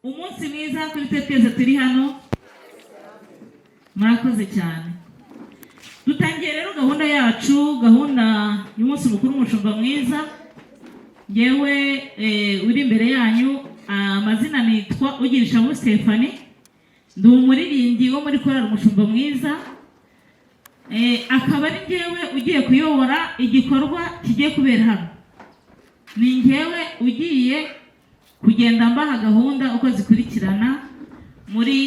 umunsi mwiza kuri twese turi hano. Murakoze cyane. Dutangiye rero gahunda yacu, gahunda y'umunsi mukuru w'umushumba mwiza. Yewe uri imbere yanyu, amazina nitwa Ugirisha Stephanie. Ndi umuririmbyi wo muri korali umushumba mwiza. Akaba ari njyewe ugiye kuyobora igikorwa kigiye kubera hano. Ni njyewe ugiye kugenda mbaha gahunda uko zikurikirana muri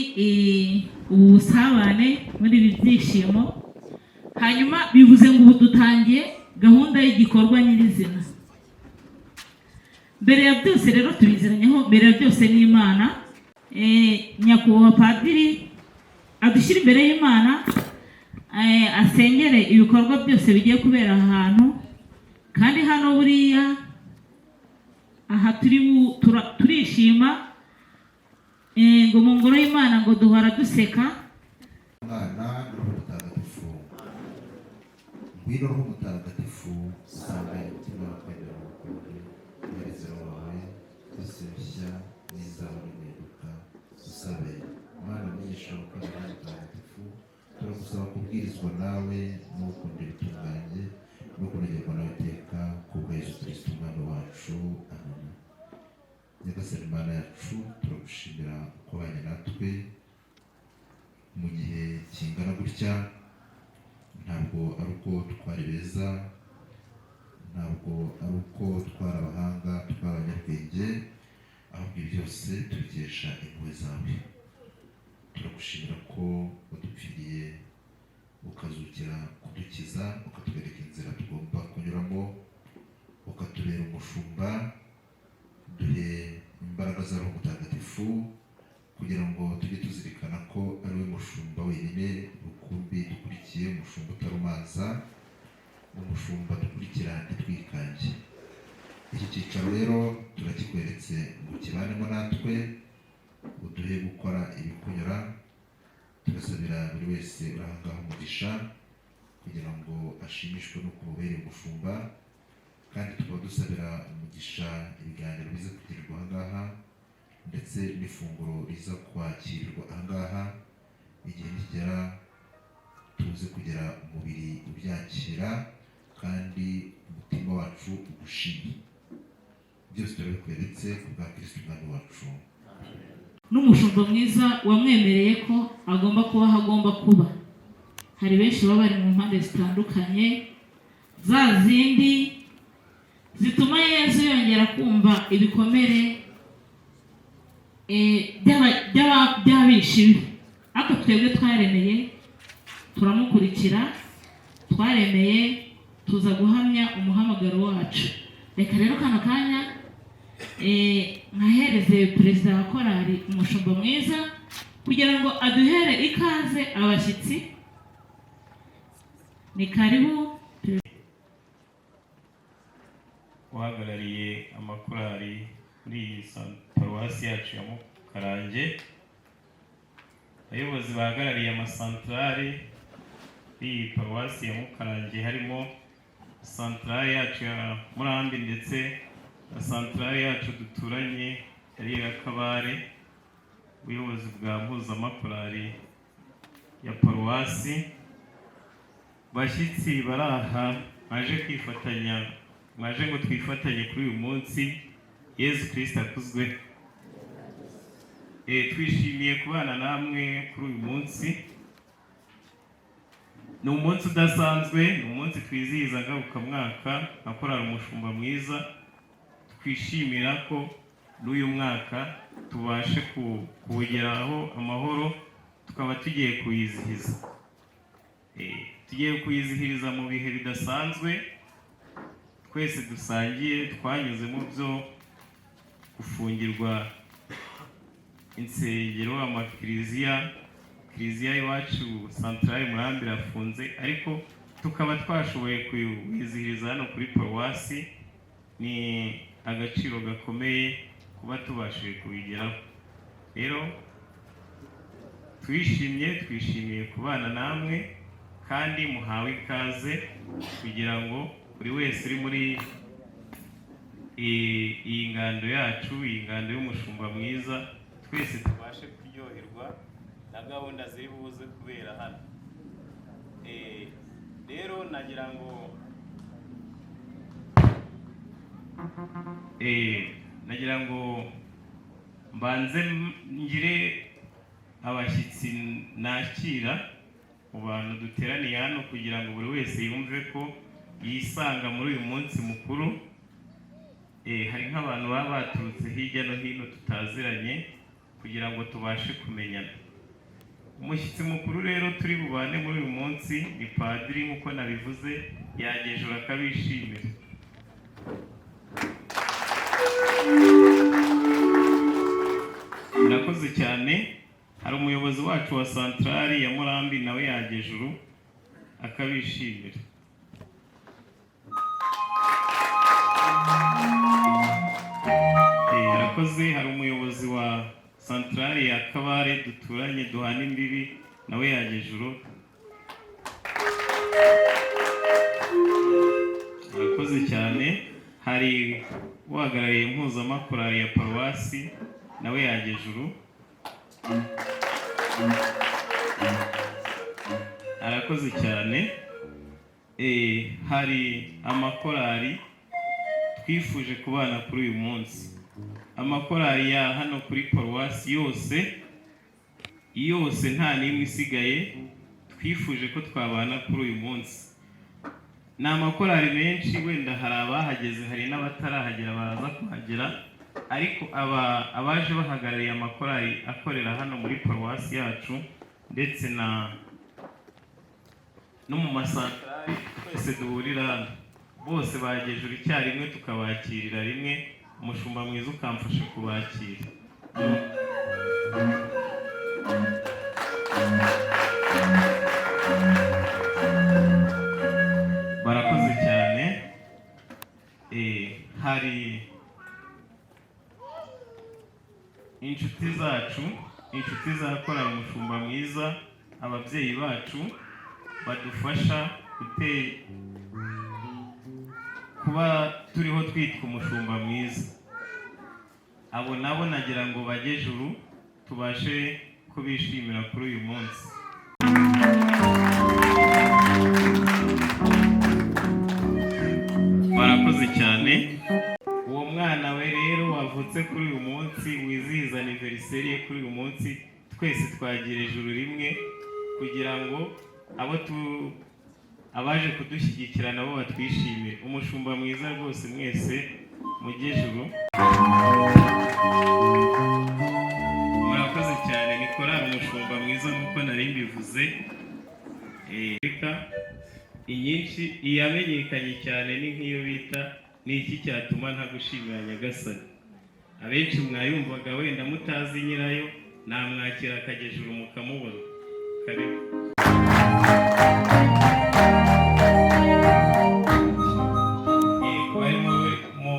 ubusabane, muri ibi byishimo. Hanyuma bivuze ngo ubu dutangiye gahunda y'igikorwa nyirizina. Mbere ya byose rero tubiziranyeho, mbere ya byose ni Imana. Nyakubahwa Padiri adushyira imbere y'Imana, asengere ibikorwa byose bigiye kubera ahantu. Kandi hano buriya aha turishima, ngo mu ngoro y'Imana ngo duhora duseka. Mwana Roho Mutagatifu, ngwino Roho Mutagatifu, usanga umutima wakwemera urukundo, uhereza wawe byose bishya n'izaba n'impinduka. Dusabe Mana mwigisha gukora Roho Mutagatifu, turagusaba kubwirizwa nawe n'urukundo bitunganye no kunogerwa nawe iteka kubwa Yesu Kristo umwami wacu. Amen. Nyagasani Mana yacu, turagushimira ko wabanye natwe mu gihe kingana gutya. Ntabwo ari uko twari beza, ntabwo ari uko twari abahanga, twari abanyabwenge, ahubwo byose tubikesha impuhwe zawe. Turagushimira ko wadupfiriye ukazukira kudukiza, ukatwereka inzira tugomba kunyuramo, ukatubera umushumba. Duhe imbaraga za Roho Mutagatifu kugira ngo tujye tuzirikana ko ari we mushumba wenyine rukumbi dukurikiye, umushumba utarumaza, umushumba dukurikira ntitwikange. Iki cyicaro rero turakikweretse ngo kibanemo natwe, uduhe gukora ibikunyura. Turasabira buri wese uri aha ngaha umugisha kugira ngo ashimishwe no kubera umushumba, kandi tukaba dusabira umugisha ibiganiro biza kugirirwa aha ngaha ndetse n'ifunguro riza kwakirirwa aha ngaha. Igihe nikigera tuze kugera umubiri ubyakira kandi umutima wacu ugushimye. Byose turabikweretse ku bwa Kristo umwami wacu. N'umushumba mwiza wamwemereye ko agomba kuba aho agomba kuba. Hari benshi baba bari mu mpande zitandukanye, za zindi zituma Yesu yongera kumva ibikomere by'abishe ibi. Ariko twebwe twaremeye turamukurikira, twaremeye tuza guhamya umuhamagaro wacu. Reka rero kano kanya nkahereze perezida wa korali umushumba mwiza kugira ngo aduhere ikaze abashyitsi. Ni karibu. Uhagarariye amakorali muri iyi paruwasi yacu ya Mukarange, abayobozi bahagarariye amasantarare iyi paruwasi ya Mukarange, harimo santarare yacu ya Murambi ndetse na santarare yacu duturanye yari ya Kabare, ubuyobozi bwa mpuzamakorali ya paruwasi, bashyitsi baraha baje kwifatanya, mwaje ngo twifatanye kuri uyu munsi. Yesu Kristo akuzwe. Twishimiye kubana namwe kuri uyu munsi. Ni umunsi udasanzwe, ni umunsi twizihiza ngarukamwaka nka korali umushumba mwiza. Twishimira ko n'uyu mwaka tubashe kuwugeraho amahoro, tukaba tugiye kuyizihiza. Tugiye kuyizihiriza mu bihe bidasanzwe twese dusangiye, twanyuze mu byo gufungirwa insengero, amakiliziya iwacu santarare Murambi irafunze, ariko tukaba twashoboye kuyizihiriza hano kuri paruwasi. Ni agaciro gakomeye kuba tubashije kubigeraho. Rero twishimiye kubana namwe, kandi muhawe ikaze kugira ngo buri wese uri muri iyi ngando yacu, iyi ngando y'umushumba mwiza, twese tubashe kuryoherwa na gahunda ziri buze kubera hano. Rero nagira ngo mbanze ngire abashyitsi nakira mu bantu duteraniye hano kugira ngo buri wese yumve ko yisanga muri uyu munsi mukuru. Hari nk'abantu baba baturutse hirya no hino tutaziranye kugira ngo tubashe kumenyana. Umushyitsi mukuru rero turi bubane muri uyu munsi ni padiri, nk'uko nabivuze, yagejura akabishimira. Murakoze cyane. Hari umuyobozi wacu wa santrali ya Murambi nawe yagejuru akabishimira. Murakoze. Hari umuyobozi wa santrali ya Kabare duturanye duhana imbibi nawe yagejuru. Murakoze cyane. Hari uhagarariye impuzamakorari ya paruwasi nawe yagejuru. Arakoze cyane. Hari amakorari twifuje kubana kuri uyu munsi. Amakorari ya hano kuri paruwasi yose nta n'imwe isigaye twifuje ko twabana kuri uyu munsi. Ni amakorari menshi, wenda hari abahageze, hari n'abatarahagera baraza kuhagera, ariko abaje bahagarariye amakorari akorera hano muri paruwasi yacu ndetse no mu masantrali twese duhurira hano, bose bagejura icyarimwe tukabakirira rimwe. Umushumba mwiza ukamfasha kubakira. Barakoze cyane. Hari inshuti zacu, inshuti zakorana umushumba mwiza, ababyeyi bacu badufasha kuba turiho twitwa umushumba mwiza. Abo nabo nagira ngo bagejuru tubashe kubishimira kuri uyu munsi. Barakoze cyane. Uwo mwana we rero wavutse kuri uyu munsi, wizihiza anniversaire ye kuri uyu munsi, twese twagira ijuru rimwe kugira ngo abaje kudushyigikira nabo batwishimire. Umushumba mwiza rwose mwese mugejuru. Murakoze cyane. Ni korali umushumba mwiza nk'uko nari mbivuze. Inyinshi iyamenyekanye cyane ni nk'iyo bita ni iki cyatuma ntagushimira Nyagasani. Abenshi mwayumvaga wenda mutazi nyirayo, namwakira akagejuru mukamubona. Karibu.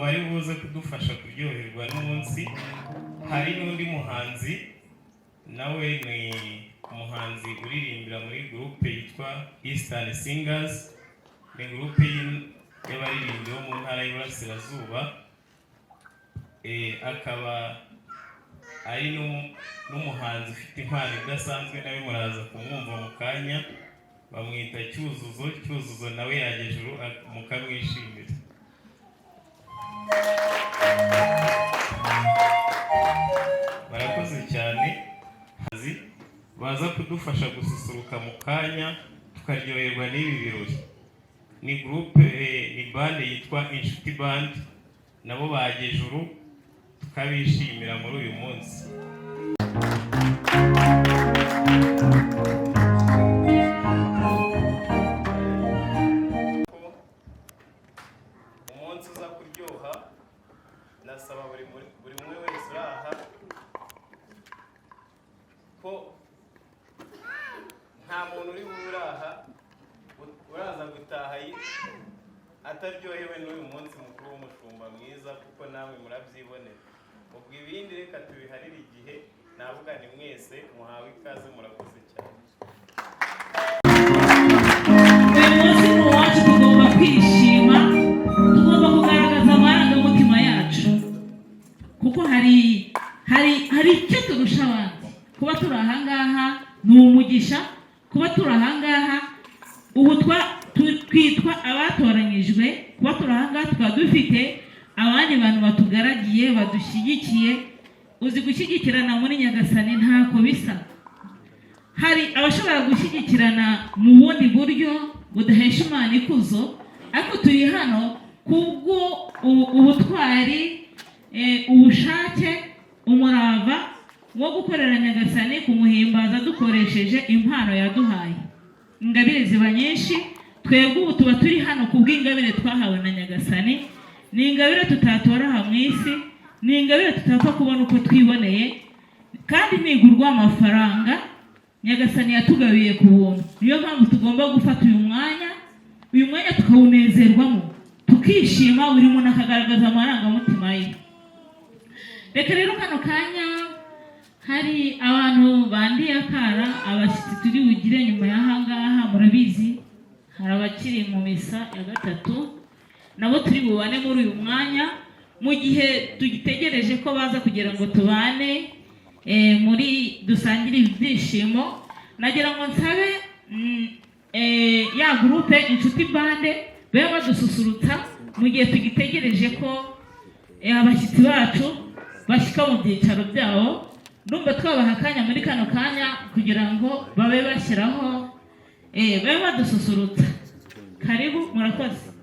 Bari buze kudufasha kuryoherwa n'umunsi. Hari n'undi muhanzi, nawe ni umuhanzi uririmbira muri groupe yitwa Eastern Singers. Ni groupe y'abaririmbyi bo mu ntara y'Iburasirazuba. Akaba ari n'umuhanzi ufite impano idasanzwe, nawe muraza kumwumva mu kanya. Bamwita Cyuzuzo nawe yagejuru mukamwishimira. Barakoze cyane. Baza kudufasha gususuruka mu kanya tukaryoherwa n'ibi birori. Ni groupe, ni bande yitwa Inshuti Band, nabo bagejuru tukabishimira muri uyu munsi. Umunsi uza kuryoha, nasaba buri umwe wese uraha ko nta muntu uri buraha uraza gutaha ataryohewe n'uyu munsi mukuru w'umushumba mwiza, kuko namwe murabyibonera. Ubwo ibindi reka tubiharire igihe. Navuga ni mwese muhawe ikaze. Murakoze cyane. Uyu munsi ni uwacu, tugomba kwishima, tugomba kugaragaza amarangamutima yacu, kuko hari icyo turusha abandi. Kuba turi ahangaha ni umugisha, kuba turi ahangaha ubu twitwa abatoranyijwe, kuba turi ahangaha tukaba dufite abandi bantu batugaragiye badushyigikiye. Uzi gushyigikirana muri Nyagasani ntako bisa. Hari abashobora gushyigikirana mu bundi buryo budahesha Imana ikuzo, ariko turi hano kubwo ubutwari, ubushake, umurava wo gukorera Nyagasani, kumuhimbaza dukoresheje impano yaduhaye. Ingabire ziba nyinshi, twebwe ubu tuba turi hano kubw'ingabire twahawe na Nyagasani. Ni ingabire tutatora aha mu isi, ni ingabire tutapfa kubona uko twiboneye, kandi ntigurwa amafaranga. Nyagasani yatugabiye ku buntu. Niyo mpamvu tugomba gufata uyu mwanya tukawunezerwamo, tukishima, buri muntu akagaragaza amarangamutima ye. Reka rero kano kanya hari abantu bandiye akara, abashyitsi turi bugire nyuma y'ahangaha. Murabizi hari abakiri mu misa ya gatatu, nabo turi bubane muri uyu mwanya. Mu gihe tugitegereje ko baza kugira ngo tubane muri dusangire ibyishimo, nagira ngo nsabe ya groupe inshuti bande babe badususurutsa mu gihe tugitegereje ko abashyitsi bacu bashyika mu byicaro byabo. Ndumva twabaha akanya muri kano kanya kugira ngo babe bashyiraho babe badususurutsa. Karibu, murakoze.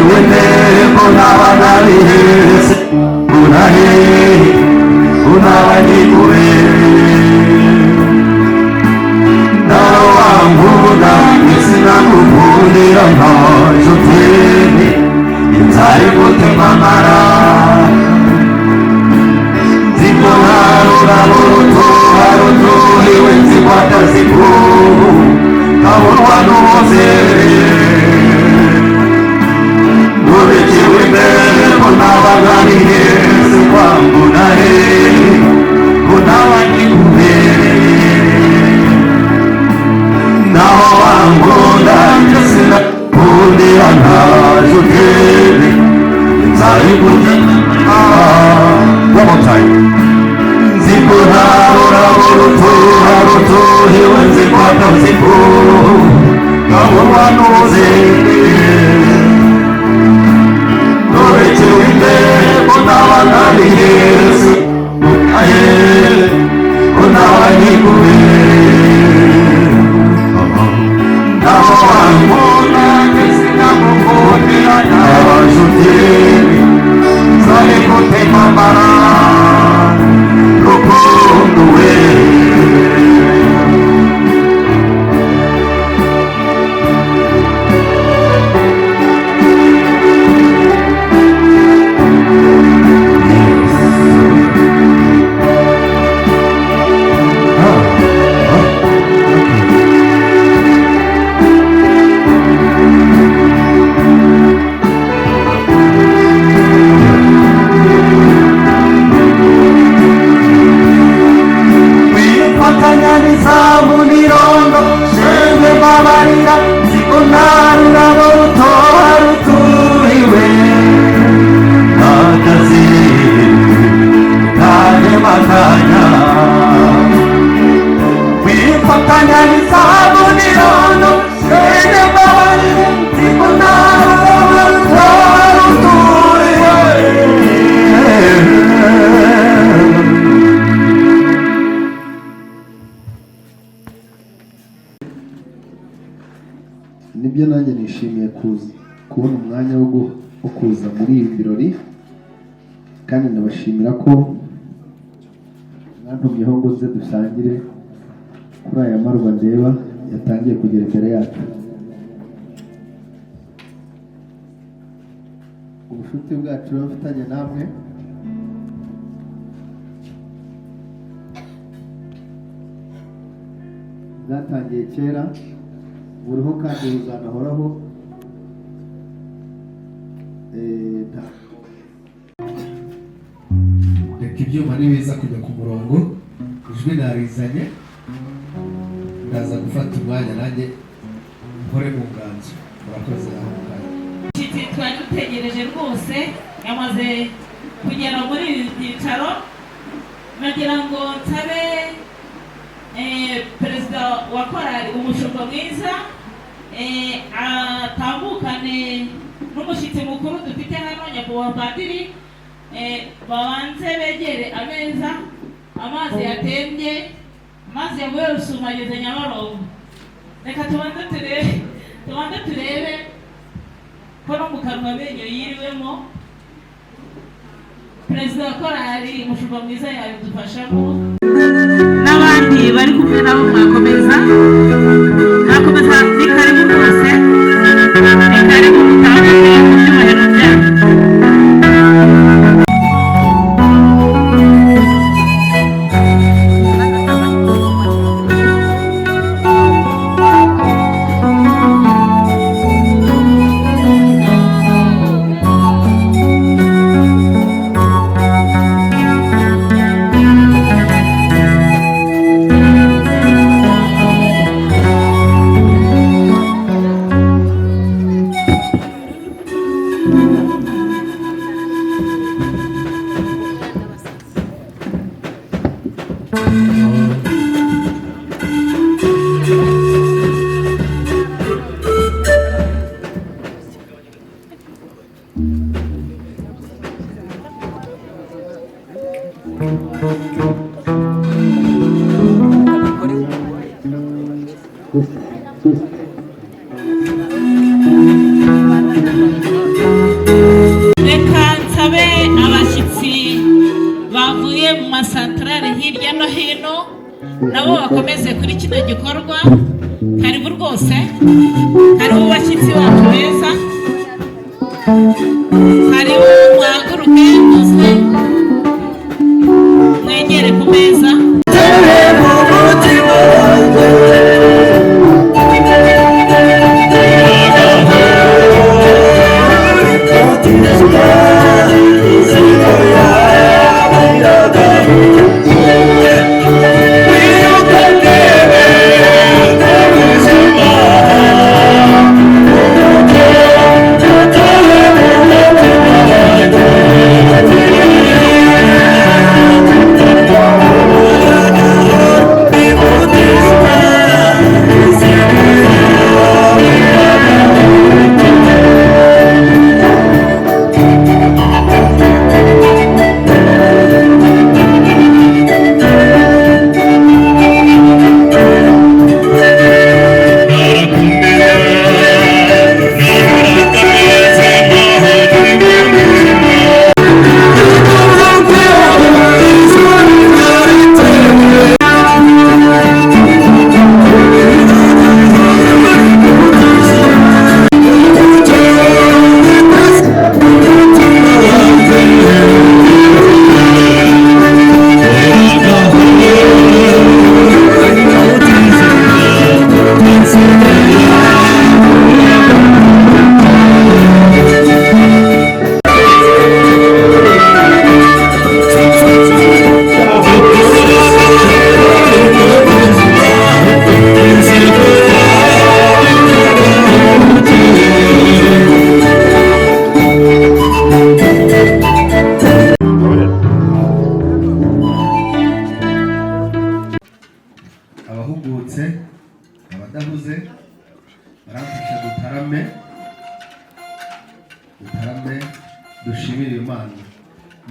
With them, kwambara rukundo we nibyo nanjye nishimiye kubona umwanya wo kuza muri ibi birori, kandi ndabashimira ko mwantumyeho ngo nze dusangire kuri aya marwa ndeba yatangiye kugera imbere yacu. Ubucuti bwacu bafitanye namwe bwatangiye kera, buriho kandi buzanahoraho. Reka ibyuma nibiza kujya ku murongo, ijwi narizanye, ndaza gufata umwanya nanjye nkore mu nganzo. Murakoze. Twari dutegereje rwose, yamaze kugera muri ibi byicaro. Nagira ngo nsabe perezida wa korali umushumba mwiza atambukane n'umushyitsi mukuru dufite hano, nyakubahwa padiri, babanze begere ameza. Amazi yatembye, amazi yavuye Rusumo ageze Nyabarongo. Reka tubanze turebe ko no mu kanwa amenyo yiriwemo. Perezida wa korali umushumba mwiza yabidufashamo, n'abandi bari kumwe nabo mwakomeza ni karibu rwose, ni karibu mutandukanye mu byubahiro byanyu. Reka nsabe abashyitsi bavuye mu masantarare hirya no hino nabo bakomeze kuri kino gikorwa. Karibu rwose, karibu bashyitsi bacu beza, karibu muhaguruke muze mwegere ku meza. Yeah.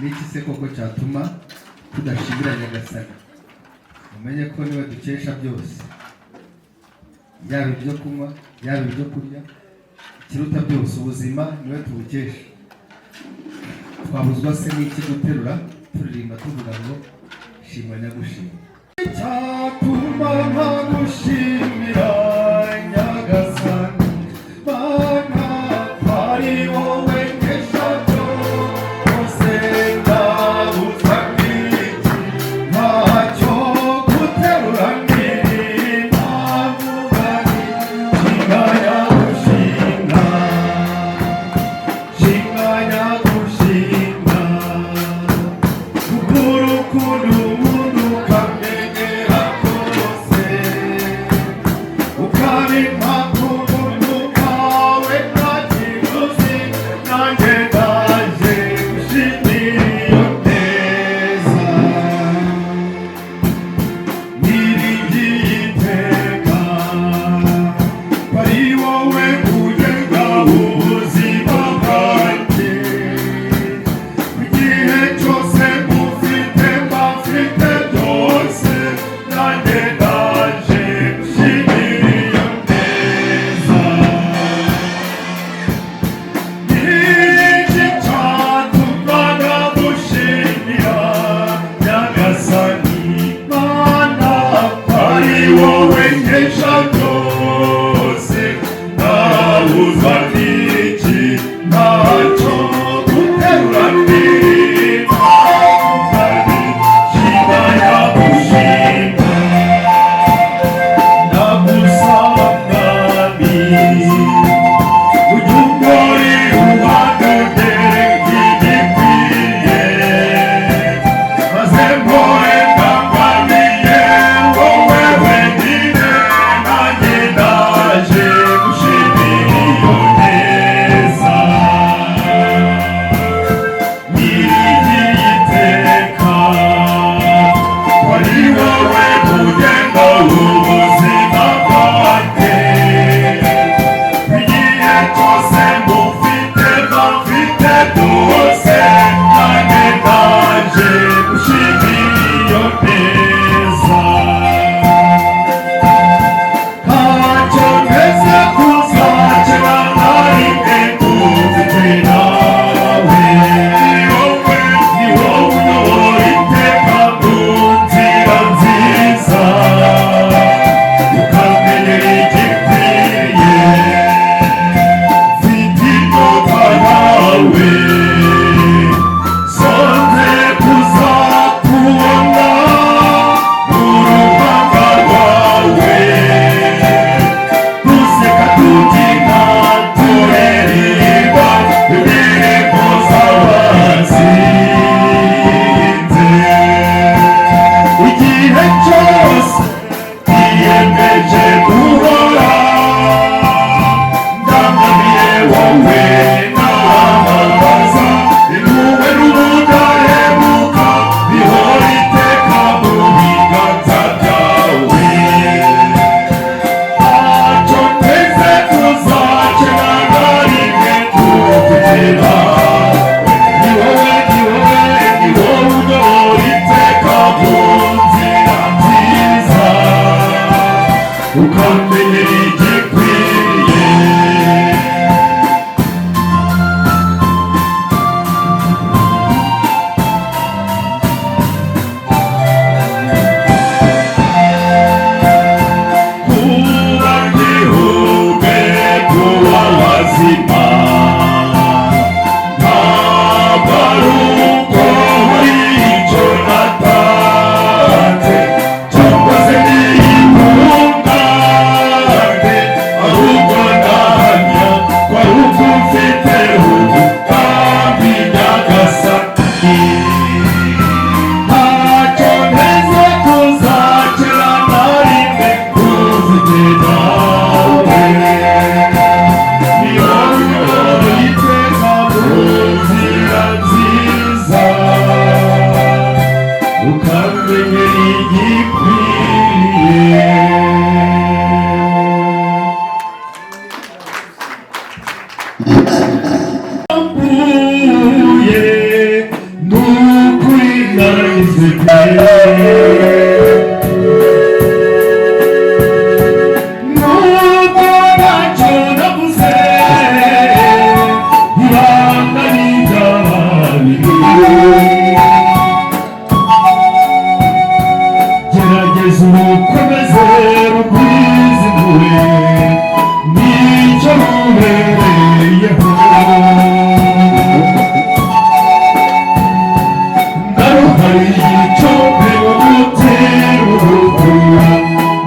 n'iki se koko cyatuma tudashimira Nyagasani? Umenye ko niwe dukesha byose, yaba ibyo kunywa, yaba ibyo kurya, ikiruta byose ubuzima niwe tubukesha. Twabuzwa se n'iki guterura turirimba tuvuga ngo shimwa nyagushimira? Icyatuma ntagushimira Nyagasani Mana, ari wowe nkesha byose, ndabuza n'iki ntacyo guterura ndirimba mvuga nti shimwa nyagushimira, shimwa nyagushimira, kuko urukundo umuntu ukamenyera kose nukuri nahise pe nubwo ntacyo navuze ibanga ni iry'ababiri gerageza ukomeze rugwize impuhwe nicyo rubereyeho naruhari igicumbi mu mutima uruhu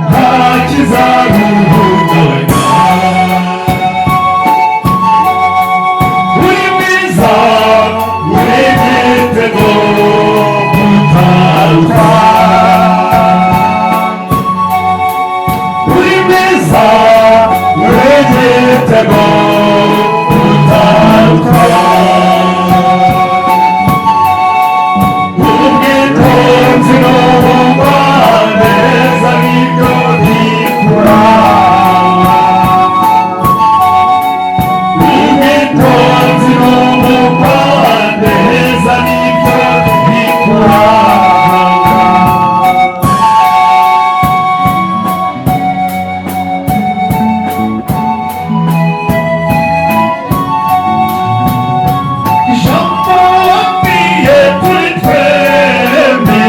nta kizaruhungabanya uri mwiza uri igitego utaruta uri mwiza uri igitego utaruta ubwitonzi n'ubugwaneza nibyo bikuranga ubwitonzi n'ubugwaneza nibyo bikuranga ijambo wabwiye kuri twembi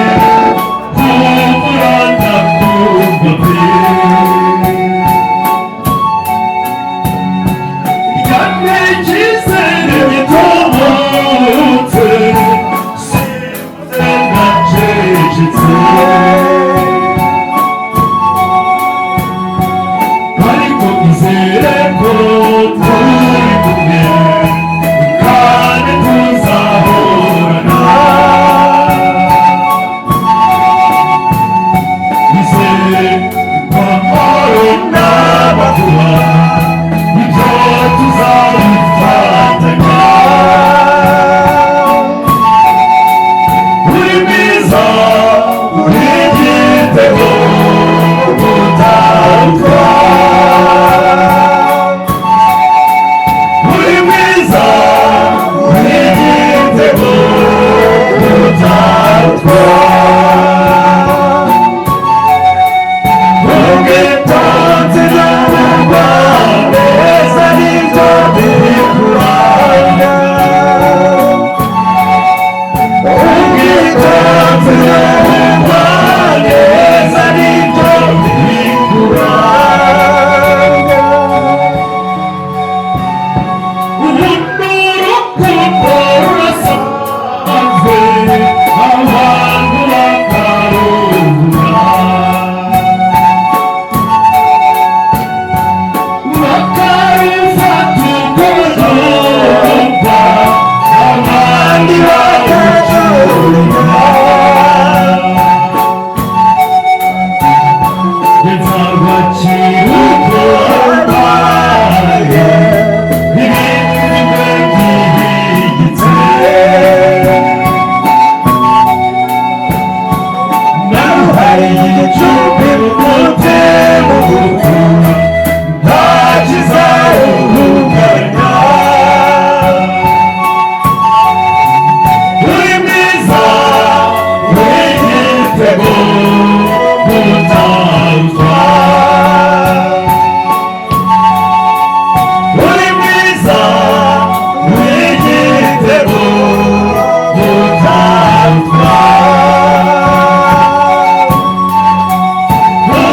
humura ndakumva pe ryamye icyizere gitobotse simvuze ndacecetse ariko izere ko turi kumwe kandi tuzahorana izere ko amahoro n'abakuba ibyo tuzabifatanya uri mwiza uri igitego utaruta uri mwiza uri igitego utaruta ubwitonzi n'ubugwaneza nibyo bikuranga ubwitonzi n'ubugwaneza nibyo bikuranga ubu ni urukundo rurasanzwe abantu bakarubura bakarufata uko numva abandi bawucyurira nzabakira uko mbaye ibindi bibe byihigitse naruhaye igicumbi mu mutima urukundo nta kizaruhungabanya uri mwiza uri igitego utaruta uri mwiza uri igitego utaruta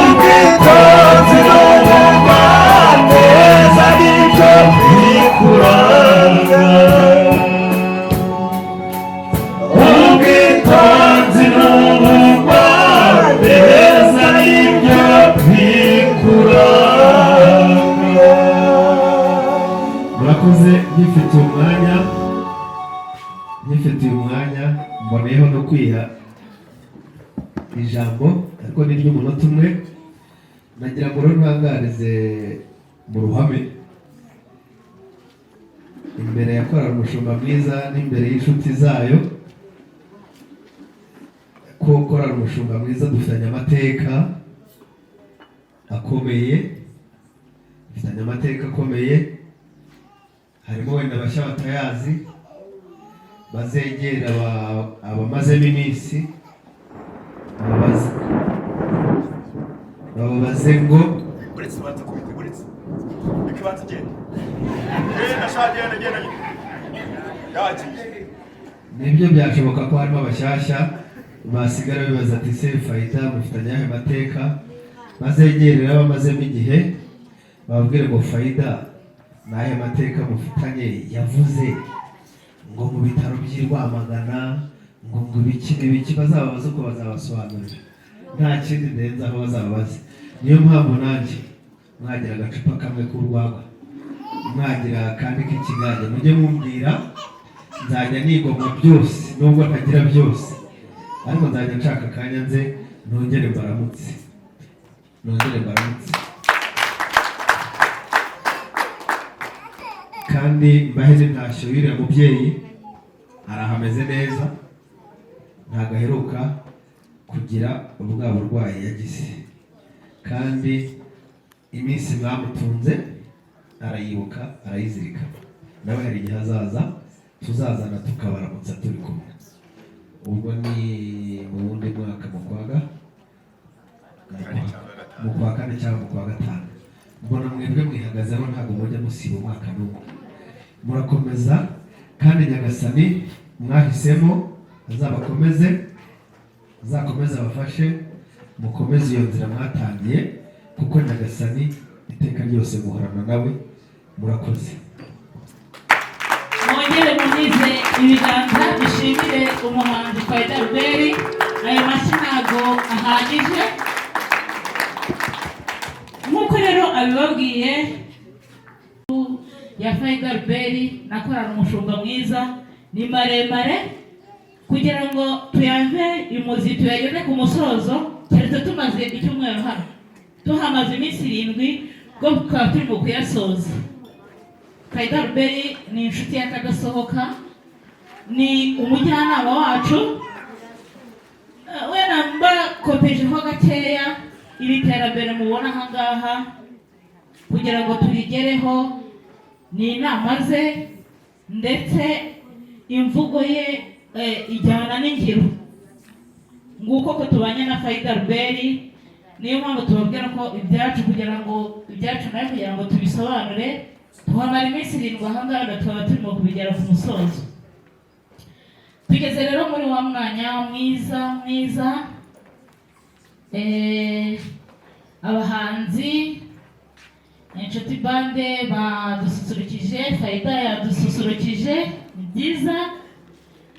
ubwitonzi n'ubugwaneza nibyo bikuranga ubwitonzi n'ubugwaneza nibyo bikuranga murakoze nyifitiye umwanya mboneyeho no kwiha ijambo ariko ni ry'umunota umwe nagira ngo rero ntangarize mu ruhame imbere ya korali umushumba mwiza n'imbere y'inshuti zayo ko korali umushumba mwiza dufitanye amateka akomeye harimo wenda bashya batayazi bazegera abamazemo iminsi bababaze ngo uretse banza kubita uretse ikibanza genda nashaka genda yagiye nibyo byashoboka ko harimo abashyashya basigara bibaza ati se Faida mufitanye ayahe mateka, bazegerera abamazemo igihe bababwire ngo Faida n'aya mateka mufitanye yavuze ngo mu bitaro by'i Rwamagana ngo ibiki bazababaza uko bazabasobanurira, nta kindi ndenze aho bazababaza. Niyo mpamvu nanjye mwagira agacupa kamwe k'urwagwa, mwagira kandi k'ikigage, mujye mumbwira, nzajya nigomwa byose nubwo ntagira byose, ariko nzajya nshaka akanya nze nongere mbaramutse. Kandi mbahe n'intashyo y'uriya mubyeyi, arahameze neza, ntabwo aheruka kugira bwa burwayi yagize, kandi iminsi mwamutunze arayibuka arayizirikana, nawe hari igihe azaza tuzazana tukabaramutsa turi kumwe. Ubwo ni mu wundi mwaka mu kwa kane cyangwa mu kwa gatanu. Mbona mwebwe mwihagazeho ntabwo mujya musiba umwaka n'umwe, murakomeza kandi Nyagasani mwahisemo azabakomeze, azakomeze abafashe mukomeze iyo nzira mwatangiye, kuko Nyagasani iteka ryose muhorana nawe. Murakoze. Mwongere munize ibiganza bishimire umuhanzi Faida Albert. Ayo mashyi ntabwo ahagije, nk'uko rero abibabwiye ya Faida Albert nakorana umushumba mwiza, ni maremare kugira ngo tuyave imuzi tuyageze ku musozo, keretse tumaze icyumweru hano, tuhamaze iminsi 7 bwo tukaba turimo kuyasoza. Faida Albert ni inshuti y'akadasohoka, ni umujyanama wacu. Wenda mbakopejeho gakeya iri terambere mubona aha ngaha kugira ngo turigereho, ni inama ze ndetse imvugo ye ijyana n'ingiro. Nguko ko tubanye na Faida Albert, niyo mpamvu tubabwira ko ibyacu kugira ngo tubisobanure tuhamara iminsi 7 aha ngaha, tukaba turimo kubigera ku musozo. Tugeze rero muri wa mwanya mwiza abahanzi inshuti bande badususurukije, Faida yadususurukije, ni byiza.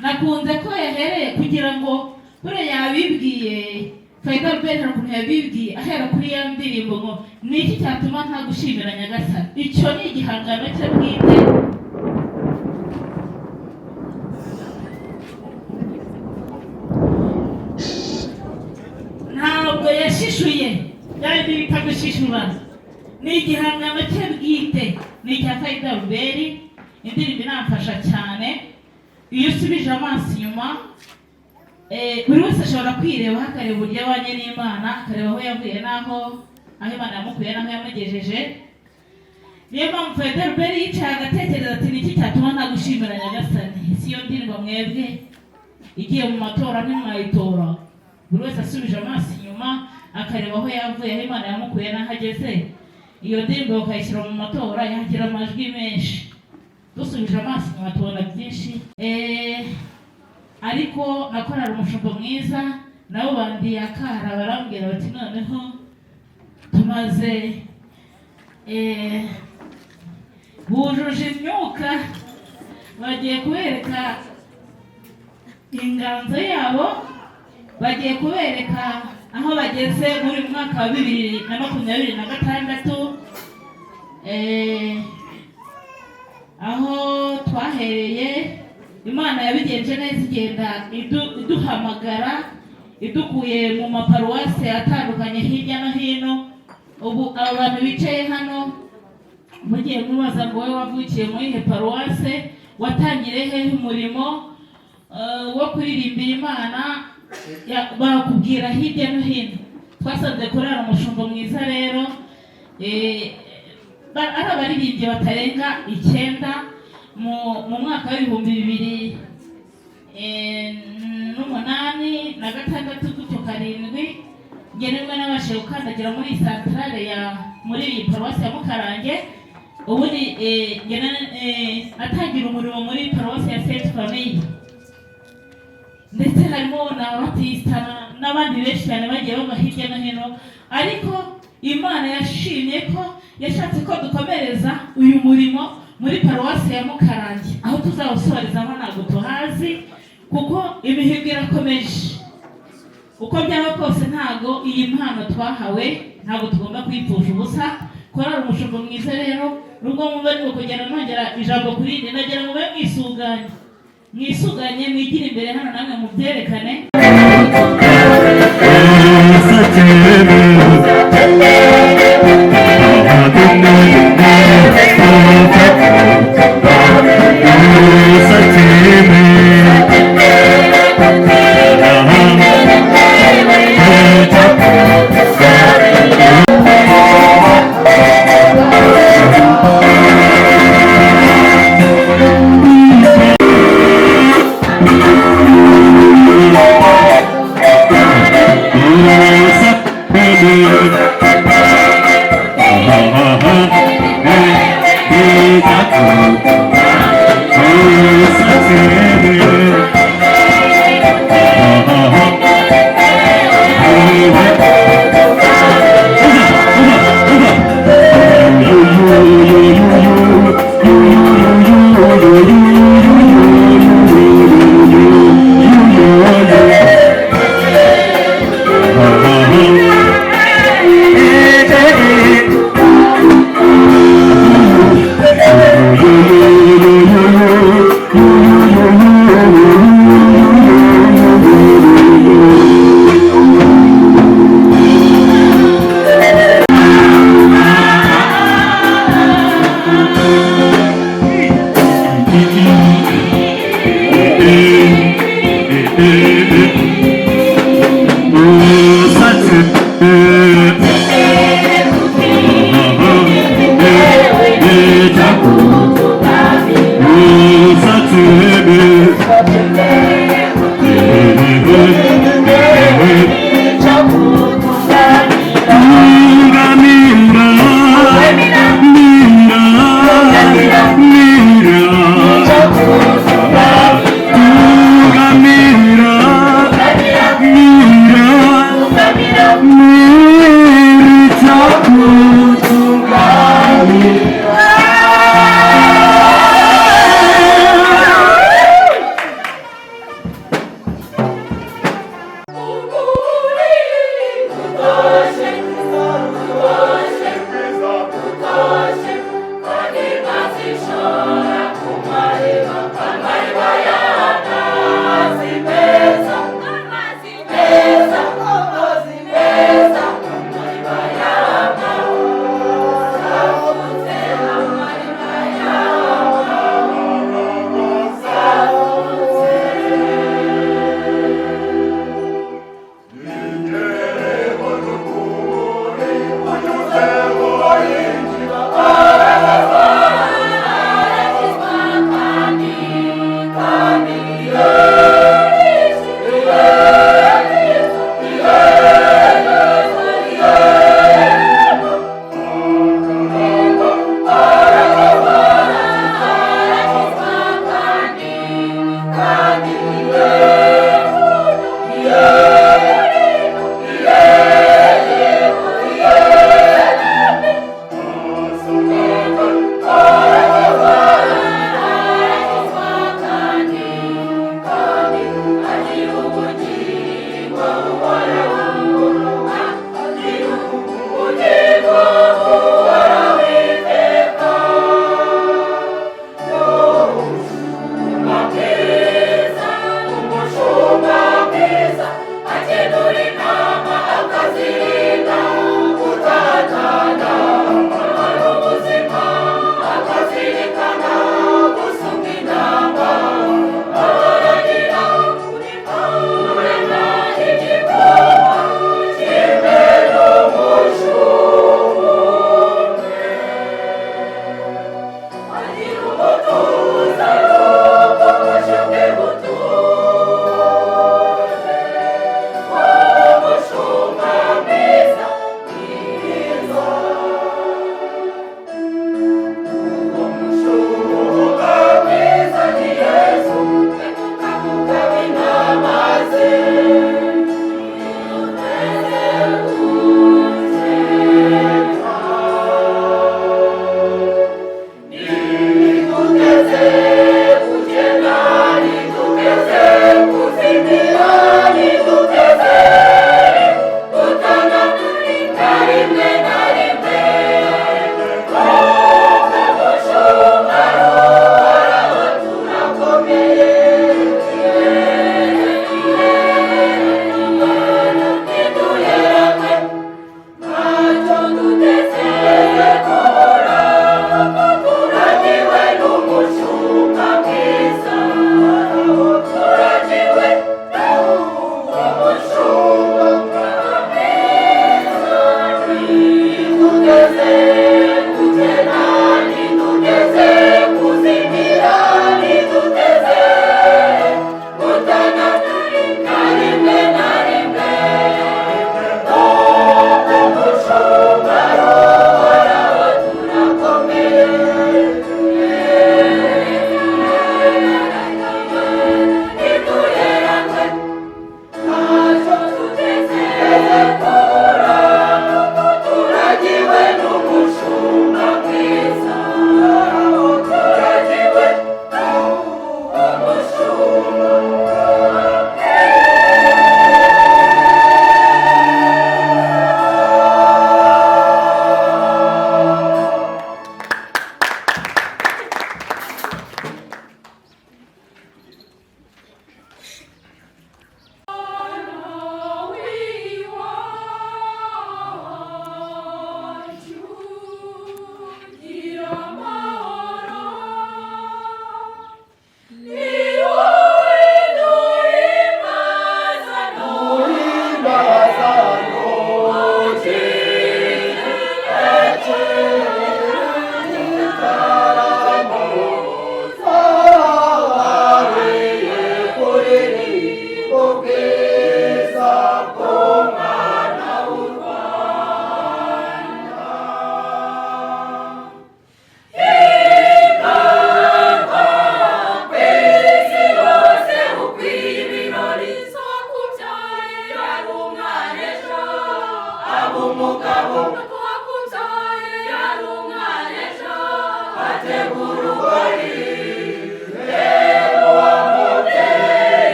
Nakunze ko yahereye kugira ngo bure yabibwiye Faida Albert hari ukuntu yabibwiye ahera kuri ya ndirimbo ngo niki cyatuma ntagushimira Nyagasani. Icyo ni igihangano cye bwite, ntabwo yashishuye byari bita gushishura, ni igihangano cye bwite, ni icya Faida Albert. Indirimbo inamfasha cyane, iyo usubije amaso inyuma buri wese ashobora kwireba, akareba uburyo abanye n'Imana, akareba aho yavuye n'aho Imana yamukuye n'aho yamugejeje. Niyo mpamvu Faida Albert yicaye agatekereza ati niki cyatuma ntagushimira Nyagasani. Si yo ndirimbo mwebwe igiye mu matora ntimwayitora, buri wese asubije amaso inyuma akareba aho yavuye, aho Imana yamukuye n'aho ageze. Iyo ndirimbo bakayishyira mu matora yagira amajwi menshi, dusubije amaso inyuma tubona byinshi. Ariko nakorana umushumba mwiza, nabo bandiye akara barambwira bati noneho tumaze bujuje imyuka, bagiye kubereka inganzo yabo, bagiye kubereka aho bageze muri mwaka wa 2026, aho twahereye. Imana yabigenje neza, igenda iduhamagara idukuye mu maparuwase atandukanye hirya no hino. Ubu abantu bicaye hano mugiye mubaza ngo wowe wavukiye muri ihe paruwase, watangire hehe umurimo wo kuririmbira Imana, bakubwira hirya no hino. Twasanze kurara umushumba mwiza rero ari abaririmbyi batarenga 9 mu mwaka wa 2025 n'umunani na gatandatu gutyo karindwi njye nimwe nabashije gukandagira muri iyi santarare muri iyi paruwasi ya Mukarange. Ubundi natangira umurimo muri paruwasi ya Sainte Famille, ndetse harimo n'ababatista n'abandi benshi cyane bagiye bava hirya no hino, ariko Imana yashimye ko yashatse ko dukomereza uyu murimo muri paruwasi ya Mukarange. Aho tuzawusorezaho ntabwo tuhazi kuko imihigo irakomeje. Uko byaba kose ntabwo iyi mpano twahawe ntabwo tugomba kwipfusha ubusa. Korari umushumba mwiza rero, nubwo mube ariko kugenda nongera ijambo kuri indi, nagira ngo mube mwisuganye mwigire imbere hano namwe mubyerekane.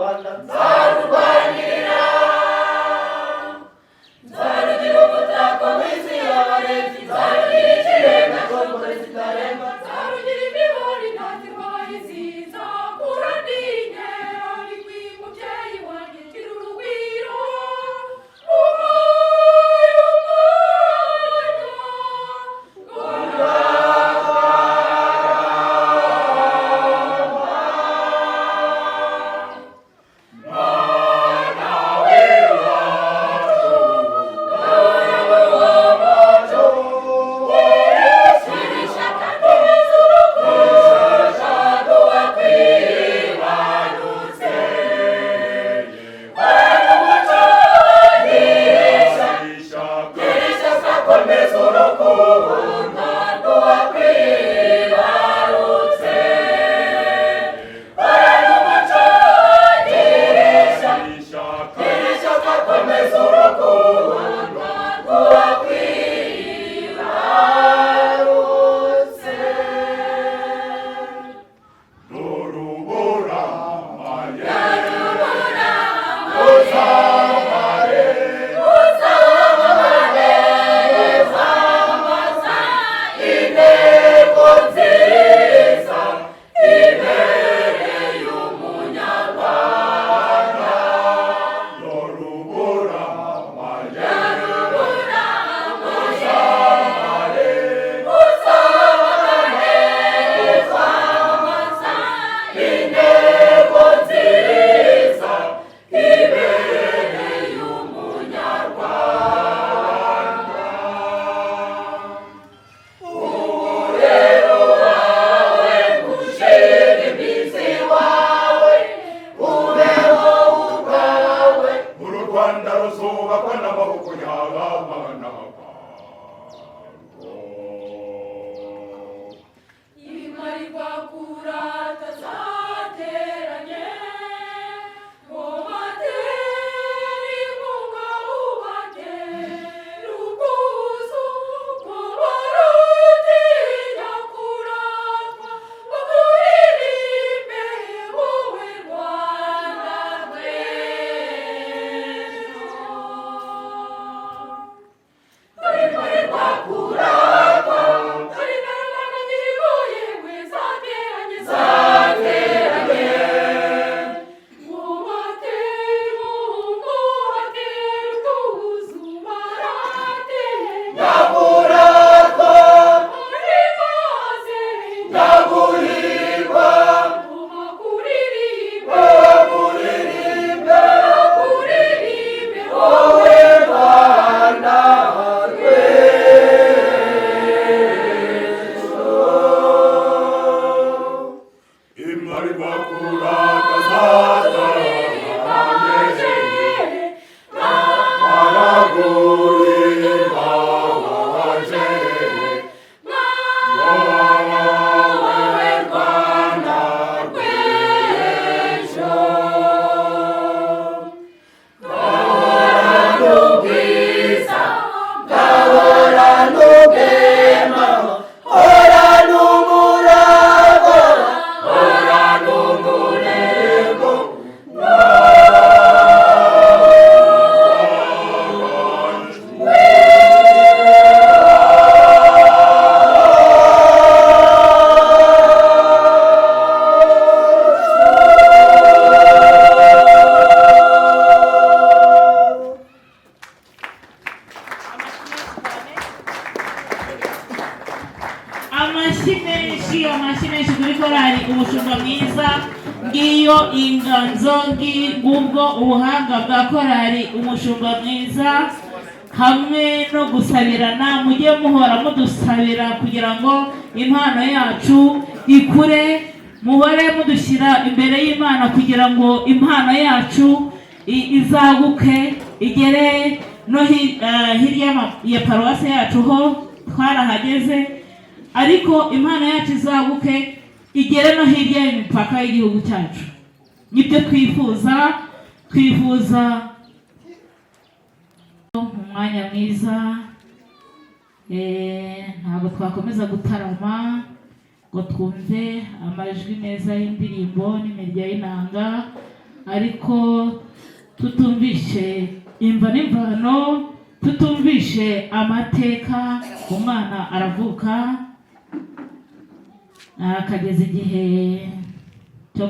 Rwanda nzarurwanirira nzarugira umutako w'isi y'abarebyi nzarugira ikirenga cy'umugore kitarengwa nzarugira imibori ntatirwaye nziza kurandiye abigwi mubyeyi wanjye gira urugwiro amashyi menshi kuri korali umushumba mwiza. Ngiyo inganzo ngubwo ubuhanga bwa korali umushumba mwiza, hamwe no gusabirana. Mujye muhora mudusabira kugira ngo impano yacu ikure, muhore mudushyira imbere y'Imana kugira ngo impano yacu izaguke igere no hirya ya paruwasi yacu ho twarahageze, ariko impano yacu izaguke igere no hirya y'imipaka y'igihugu cyacu. Nibyo twifuza mu mwanya mwiza. Ntabwo twakomeza gutarama ngo twumve amajwi meza y'indirimbo n'imirya y'inanga, ariko tutumvishe imva n'imvano, tutumvishe amateka. Umwana aravuka akageza igihe cyo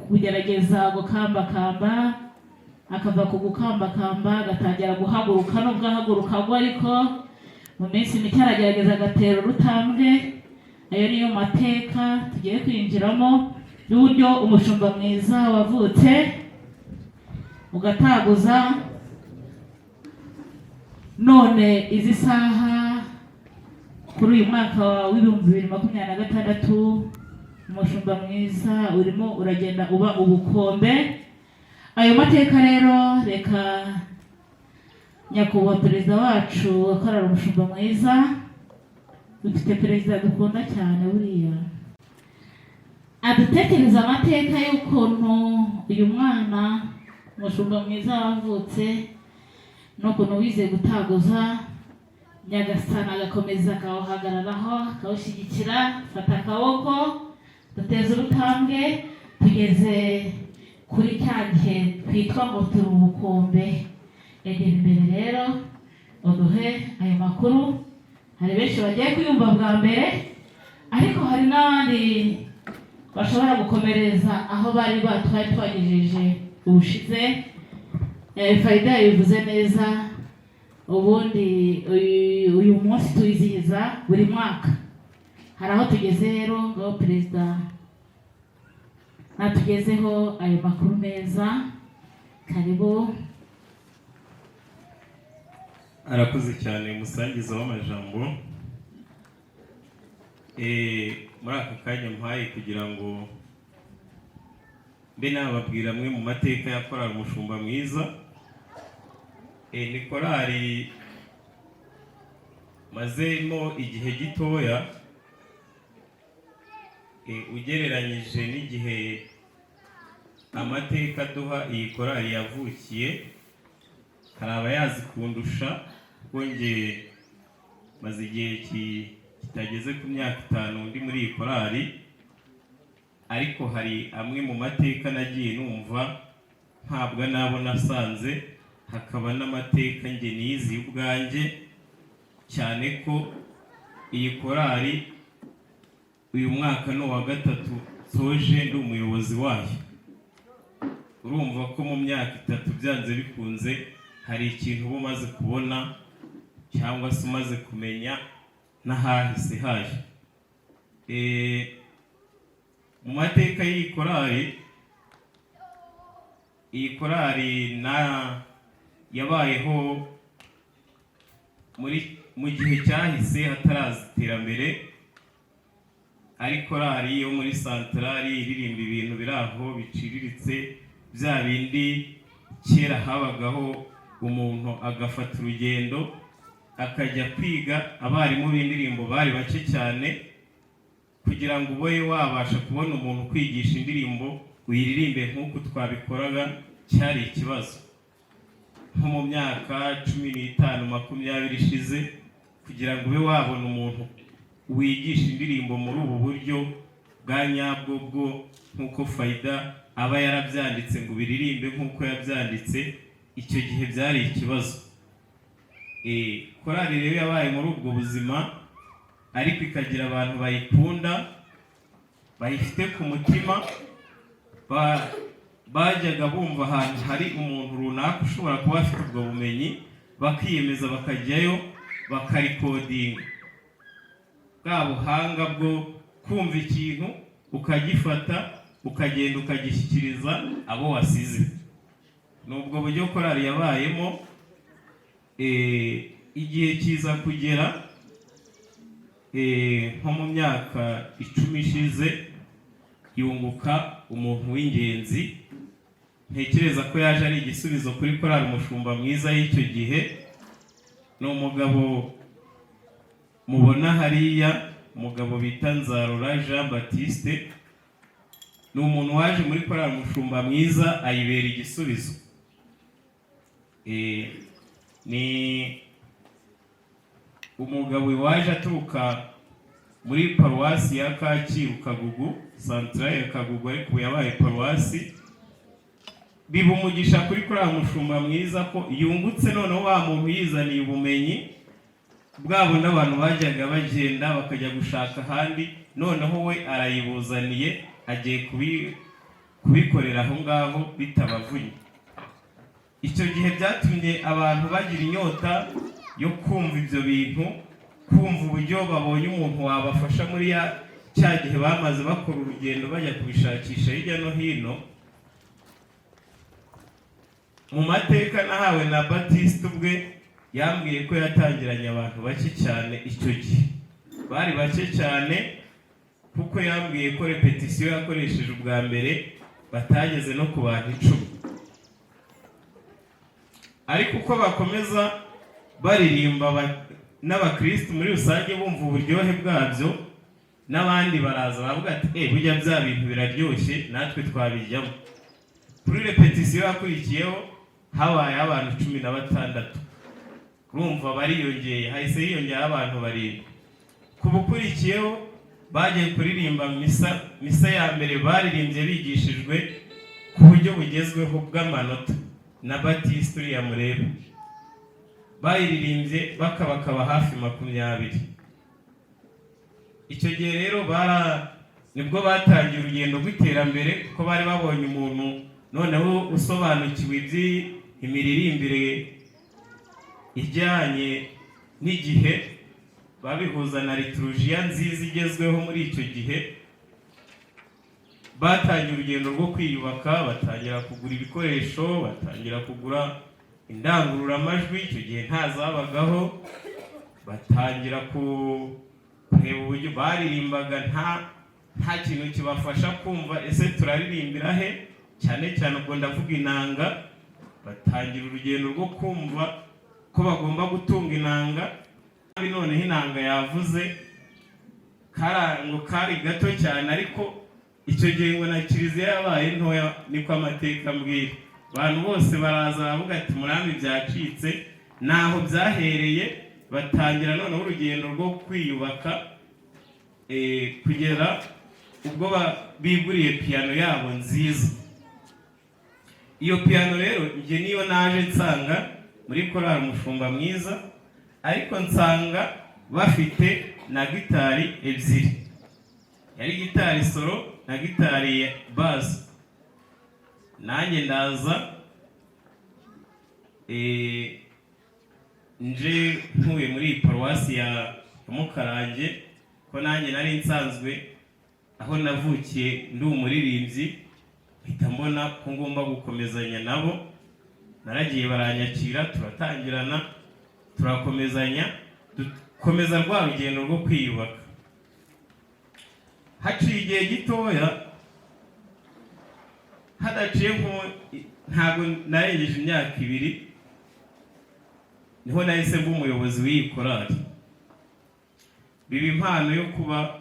kugerageza gukambakamba, akava ku gukambakamba agatangira guhaguruka. Nubwo ahaguruka agwa, ariko mu minsi mike aragerageza agatera urutambwe. Ayo niyo mateka tugiye kwinjiramo y'uburyo umushumba mwiza wavutse ugataguza. None izi saha kuri uyu mwaka w'2026 umushumba mwiza urimo uragenda uba ubukombe. Ayo mateka rero, reka nyakubahwa perezida wacu akorera umushumba mwiza, dufite perezida dukunda cyane buriya, adutekereza amateka y'ukuntu uyu mwana umushumba mwiza wavutse n'ukuntu wize gutaguza. Nyagasani agakomeza akawuhagararaho akawushyigikira. Fata akaboko duteze urutambwe tugeze kuri cya gihe twitwa ngo turi ubukombe. Egera imbere rero uduhe ayo makuru. Hari benshi bagiye kuyumva bwa mbere, ariko hari n'abandi bashobora gukomereza aho bari batwaye twagejeje ubushize. Faida yabivuze neza. Ubundi uyu munsi tuwizihiza buri mwaka. Hari aho tugeze rero, ngaho perezida natugezeho ayo makuru meza. Karibu. Arakoze cyane umusangiza w'amajambo. Muri aka kanya mpaye kugira ngo mbe nababwira amwe mu mateka ya korali umushumba mwiza. Ni korali mazemo igihe gitoya ugereranyije n'igihe amateka duha iyi korali yavukiye. Hari abayazi kundusha kuko nge maze igihe kitageze ku myaka 5 ndi muri iyi korali, ariko hari amwe mu mateka nagiye numva ntabwo nabo nasanze. Hakaba n'amateka nge nizi ubwanjye, cyane ko iyi korali uyu mwaka no wa 3 soje ndi umuyobozi wayo. Urumva ko mu myaka 3 byanze bikunze hari ikintu umaze kubona cyangwa se umaze kumenya n'ahahise haje. Mu mateka y'iyi korali yabayeho mu gihe cyahise hataraza iterambere. Ari korali yo muri santarari iririmba ibintu biri aho biciriritse, bya bindi kera habagaho umuntu agafata urugendo akajya kwiga. Abarimu b'indirimbo bari bake cyane, kugira ngo ube wabasha kubona umuntu kwigisha indirimbo uyiririmbe nk'uko twabikoraga cyari ikibazo. Nko mu myaka 15-20 ishize, kugira ngo ube wabona umuntu wigisha indirimbo muri ubu buryo bwa nyabwo bwo nk'uko Faida aba yarabyanditse ngo biririmbe nk'uko yabyanditse, icyo gihe byari ikibazo. Korali rero yabaye muri ubwo buzima, ariko ikagira abantu bayikunda, bayifite ku mutima. Bajyaga bumva ahantu hari umuntu runaka ushobora kuba afite ubwo bumenyi, bakiyemeza bakajyayo bakarikodinga. Bwa buhanga bwo kumva ikintu ukagifata ukagenda ukagishyikiriza abo wasize. Nubwo buryo korali yabayemo. Igihe kiza kugera nko mu myaka 10 ishize, yunguka umuntu w'ingenzi. Ntekereza ko yaje ari igisubizo kuri korali umushumba mwiza y'icyo gihe. Ni umugabo mubona hariya, umugabo bita Nzarora Jean Baptiste. Ni umuntu waje muri korali umushumba mwiza ayibera igisubizo. Ni umugabo waje aturuka muri paruwasi ya Kacyiru Kagugu, santarari ya Kagugu, ariko yabaye paruwasi. biba umugisha kuri mushumba mwiza ko yungutse noneho wa muntu yizaniye ubumenyi bwabo n'abantu bajyaga bagenda bakajya gushaka ahandi, noneho we arayibuzaniye agiye kubikorera aho ngaho bitabavunnye. Icyo gihe byatumye abantu bagira inyota yo kumva ibyo bintu, kumva uburyo babonye umuntu wabafasha muri cya gihe bamaze bakora urugendo bajya kubishakisha hirya no hino. Mu mateka nahawe na Batiste ubwe yambwiye ko yatangiranye abantu bake cyane icyo gihe, bari bake cyane kuko yambwiye ko repetisiyo yakoresheje ubwa mbere batageze no ku bantu 10, ariko uko bakomeza baririmba n'abakristo muri rusange bumva uburyohe bwabyo, n'abandi baraza bavuga ati burya bya bintu biraryoshye natwe twabijyamo. Kuri repetisiyo yakurikiyeho habaye abantu 16, urumva bariyongeye, hahise hiyongera abantu 7. Ku bukurikiyeho bagiye kuririmba misa ya mbere baririmbye bigishijwe ku buryo bugezweho bw'amanota na Batiste uriya mureba, bayiririmbye bakabakaba hafi 20. Icyo gihe rero nibwo batangiye urugendo rw'iterambere, kuko bari babonye umuntu noneho usobanukiwe iby'imiririmbire ijyanye n'igihe, babihuza na liturujia nziza igezweho muri icyo gihe. Batangiye urugendo rwo kwiyubaka, batangira kugura ibikoresho, batangira kugura indangururamajwi, icyo gihe ntazabagaho, batangira kureba uburyo baririmbaga nta kintu kibafasha kumva ese turaririmbira he, cyane cyane ubwo ndavuga inanga. Batangira urugendo rwo kumva ko bagomba gutunga inanga, noneho inanga yavuze karango kari gato cyane, ariko icyo gihe ngo na kiliziya yabaye ntoya, niko amateka mbwira. Abantu bose baraza baravuga ati murambi byacitse, naho byahereye. Batangira noneho urugendo rwo kwiyubaka kugera ubwo biguriye piano yabo nziza. Iyo piano rero njye niyo naje nsanga muri korali Umushumba Mwiza, ariko nsanga bafite na gitari 2, yari gitari solo na gitari bass. Nanjye ndaza nje ntuye muri paruwasi ya Mukarange, ko nanjye nari nsanzwe aho navukiye ndi umuririmbyi, mpita mbona ko ngomba gukomezanya nabo. Naragiye baranyakira, turatangirana, turakomezanya, dukomeza rwa rugendo rwo kwiyubaka. Haciye igihe gitoya, hadaciye ntabwo narengeje imyaka 2, niho nahise mba umuyobozi w'iyi korali. Biba impano yo kuba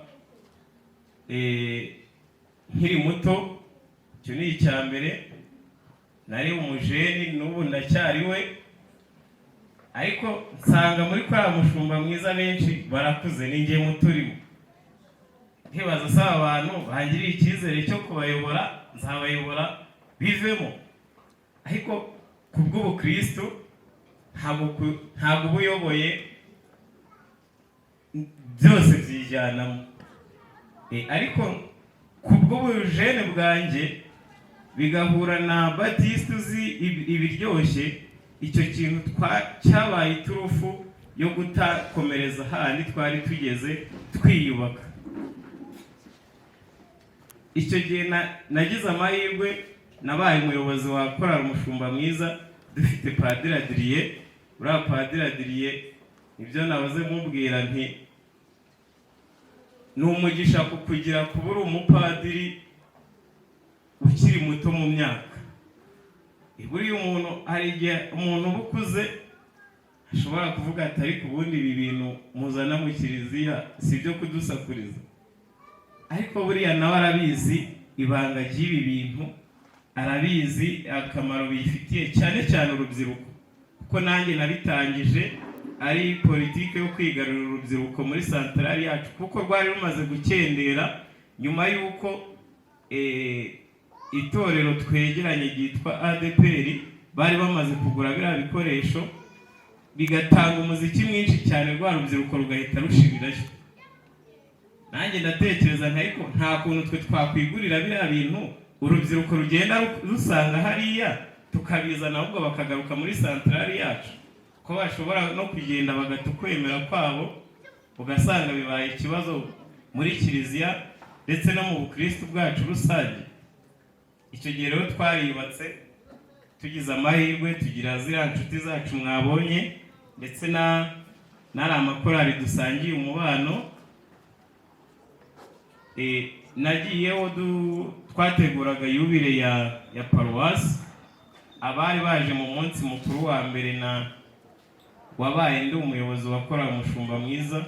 nkiri muto, icyo ni icya mbere. Nari umujeni, n'ubu ndacyari we, ariko nsanga muri korali Umushumba Mwiza benshi barakuze, ninjye muturimo. Nkibaza saba abantu bangiriye icyizere cyo kubayobora, nzabayobora bivemo. Ariko kubw'ubukristo ntabwo ubuyoboye byose byijyanamo, ariko kubw'ubujene bwanjye bigahura na Batiste uzi ibiryoshye, icyo kintu cyabaye iturufu yo gutakomereza handi twari tugeze twiyubaka. Icyo gihe nagize amahirwe, nabaye umuyobozi wa korali Umushumba Mwiza dufite Padiri Adrien. Uriya Padiri Adrien nibyo nahoze mubwira nti ni umugisha kukugira kuba uri umupadiri ukiri muto mu myaka. Buriya umuntu hari igihe umuntu uba ukuze ashobora kuvuga ati ariko ubundi ibi bintu muzana mu kiliziya si ibyo kudusakuriza, ariko buriya nawe arabizi ibanga ry'ibi bintu, arabizi akamaro bifitiye cyane cyane urubyiruko, kuko nanjye nabitangije ari politike yo kwigarurira urubyiruko muri santarari yacu, kuko rwari rumaze gukendera nyuma y'uko itorero twegeranye ryitwa ADPR bari bamaze kugura biriya bikoresho bigatanga umuziki mwinshi cyane, rwa rubyiruko rugahita rushirirayo. Nanjye ndatekereza ariko nta kuntu twe twakwigurira biriya bintu urubyiruko rugenda rusanga hariya tukabizana ahubwo bakagaruka muri santrali yacu, ko bashobora no kugenda bagatukwemera kwabo, ugasanga bibaye ikibazo muri kiliziya ndetse no mu bukristo bwacu rusange. Icyo gihe rero twariyubatse tugize amahirwe, tugira ziriya nshuti zacu mwabonye ndetse n'ari amakorali dusangiye umubano. Nagiyeho twateguraga yubile ya paruwasi, abari baje mu munsi mukuru wa mbere wabaye ndi umuyobozi wakora umushumba mwiza,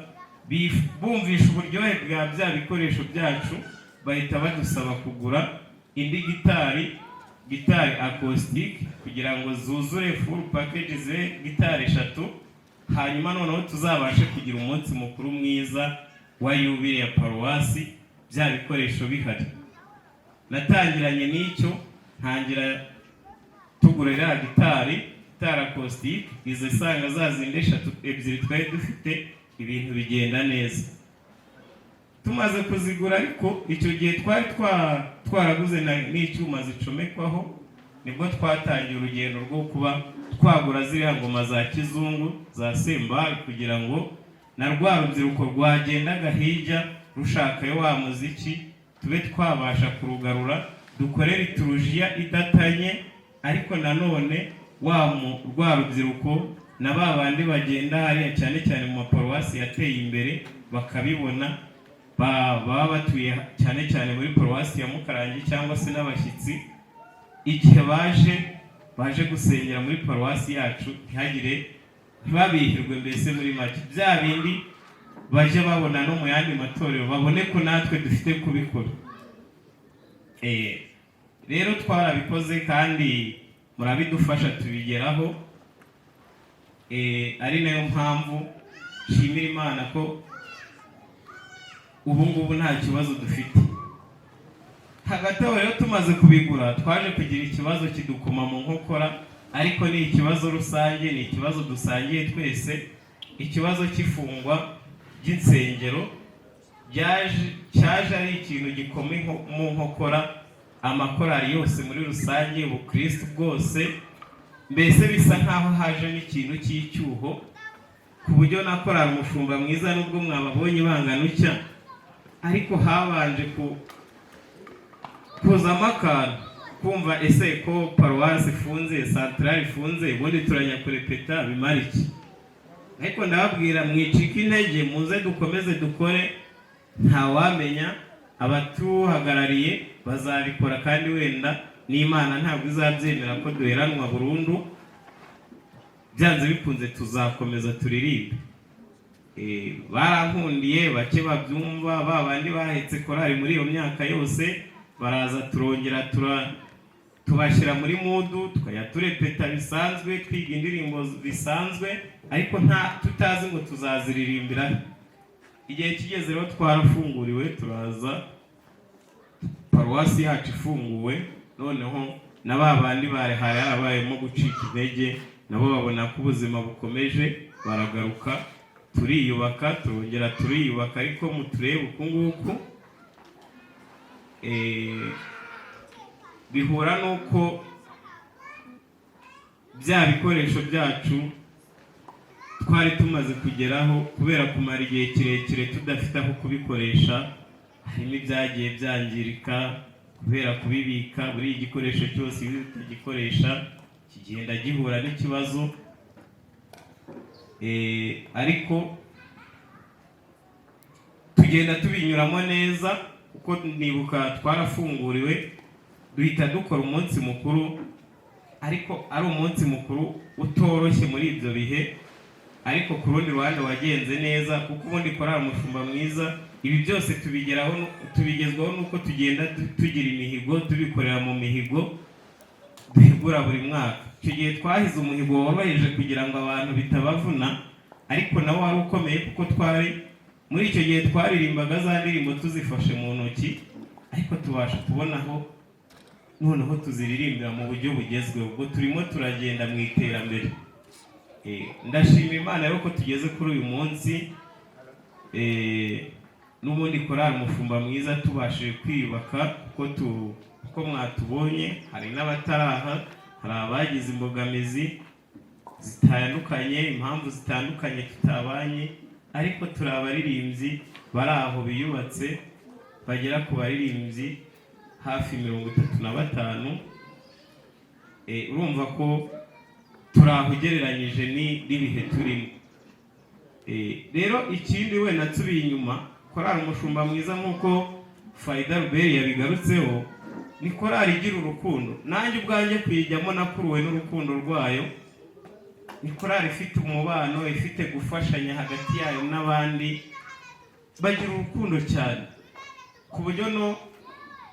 bumvisha uburyohe bwa bya bikoresho byacu, bahita badusaba kugura indi gitari acoustic kugira ngo zuzure full package ze gitari 3, hanyuma noneho tuzabashe kugira umunsi mukuru mwiza wa yubile ya paruwasi bya bikoresho bihari. Natangiranye n'icyo, ntangira tugurira gitari acoustic, izo sanga zazinde 2 twari dufite, ibintu bigenda neza. Tumaze kuzigura ariko icyo gihe twaraguze n'icyuma zicomekwaho, nibwo twatangiye urugendo rwo kuba twagura ziriya ngoma za kizungu za sembari, kugira ngo na rwa rubyiruko rwagendaga hirya rushakayo wa muziki tube twabasha kurugarura, dukorera iturujiya idatanye, ariko nanone rwa rubyiruko na babandi bagenda hariya cyane cyane mu maparuwasi yateye imbere bakabibona, baba batuye cyane cyane muri paruwasi ya Mukarangi cyangwa se n'abashyitsi, igihe baje gusengera muri paruwasi yacu ntibabihirwe, mbese muri make bya bindi baje babona no mu yandi matorero babone ko natwe dufite kubikora. Rero twarabikoze kandi murabidufasha tubigeraho, ari nayo mpamvu nshimira Imana ko ubu ngubu nta kibazo dufite. Hagati aho rero tumaze kubigura twaje kugira ikibazo kidukoma mu nkokora, ariko ni ikibazo rusange, ni ikibazo dusangiye twese, ikibazo cy'ifungwa ry'insengero cyaje ari ikintu gikomeye mu nkokora amakorali yose muri rusange, ubukristo bwose, mbese bisa nkaho haje n'ikintu cy'icyuho, ku buryo nakorara umushumba mwiza nubwo mwababonye bangana utya, ariko habanje kuzamo akantu kumva ese ko paruwasi ifunze, santrali ifunze, ubundi turajya kurepeta bimara iki? Ariko ndababwira mwicika intege, muze dukomeze dukore, ntawamenya abatuhagarariye bazabikora, kandi wenda n'Imana ntabwo izabyemera ko duheranwa burundu, byanze bikunze tuzakomeza turirimbe. Barankundiye bake babyumva, babandi bahetse korali muri iyo myaka yose, baraza turongera tubashyira muri mudu, tukajya turepeta bisanzwe, twiga indirimbo bisanzwe, ariko tutazi ngo tuzaziririmbira. Igihe kigeze rero twarafunguriwe, turaza paruwasi yacu ifunguwe, noneho na babandi bari harabayemo gucika intege nabo babona ko ubuzima bukomeje, baragaruka, turiyubaka, turongera turiyubaka, ariko muturebe uku nguku bihura nuko bya bikoresho byacu twari tumaze kugeraho, kubera kumara igihe kirekire tudafite aho kubikoresha, harimo ibyagiye byangirika kubera kubibika. Buri igikoresho cyose iyo utagikoresha kigenda gihura n'ikibazo, ariko tugenda tubinyuramo neza, kuko nibuka twarafunguriwe duhita dukora umunsi mukuru, ariko ari umunsi mukuru utoroshye muri ibyo bihe, ariko ku rundi ruhande wagenze neza, kuko ubundi korali umushumba mwiza ibi byose tubigezwaho nuko tugenda tugira imihigo, tubikorera mu mihigo duhigura buri mwaka. Icyo gihe twahize umuhigo woroheje kugira ngo abantu bitabavuna, ariko nawo wari ukomeye, kuko muri icyo gihe twaririmbaga za ndirimbo tuzifashe mu ntoki, ariko tubasha kubonaho noneho tuziririmbira mu buryo bugezweho, ubwo turimo turagenda mu iterambere. Ndashimira Imana rero ko tugeze kuri uyu munsi, n'ubundi korali Umushumba Mwiza tubashije kwiyubaka kuko mwatubonye, hari n'abataraha, hari abagize imbogamizi zitandukanye, impamvu zitandukanye tutabanye, ariko turi abaririmbyi bari aho biyubatse bagera ku baririmbyi hafi 35. Urumva ko turi aho ugereranyije n'ibihe turimo. Rero ikindi we natsubiye inyuma, korali Umushumba Mwiza nk'uko Faida Albert yabigarutseho, ni korali igira urukundo. Nanjye ubwanjye kuyijyamo nakuruwe n'urukundo rwayo. Ni korali ifite umubano, ifite gufashanya hagati yayo n'abandi, bagira urukundo cyane ku buryo no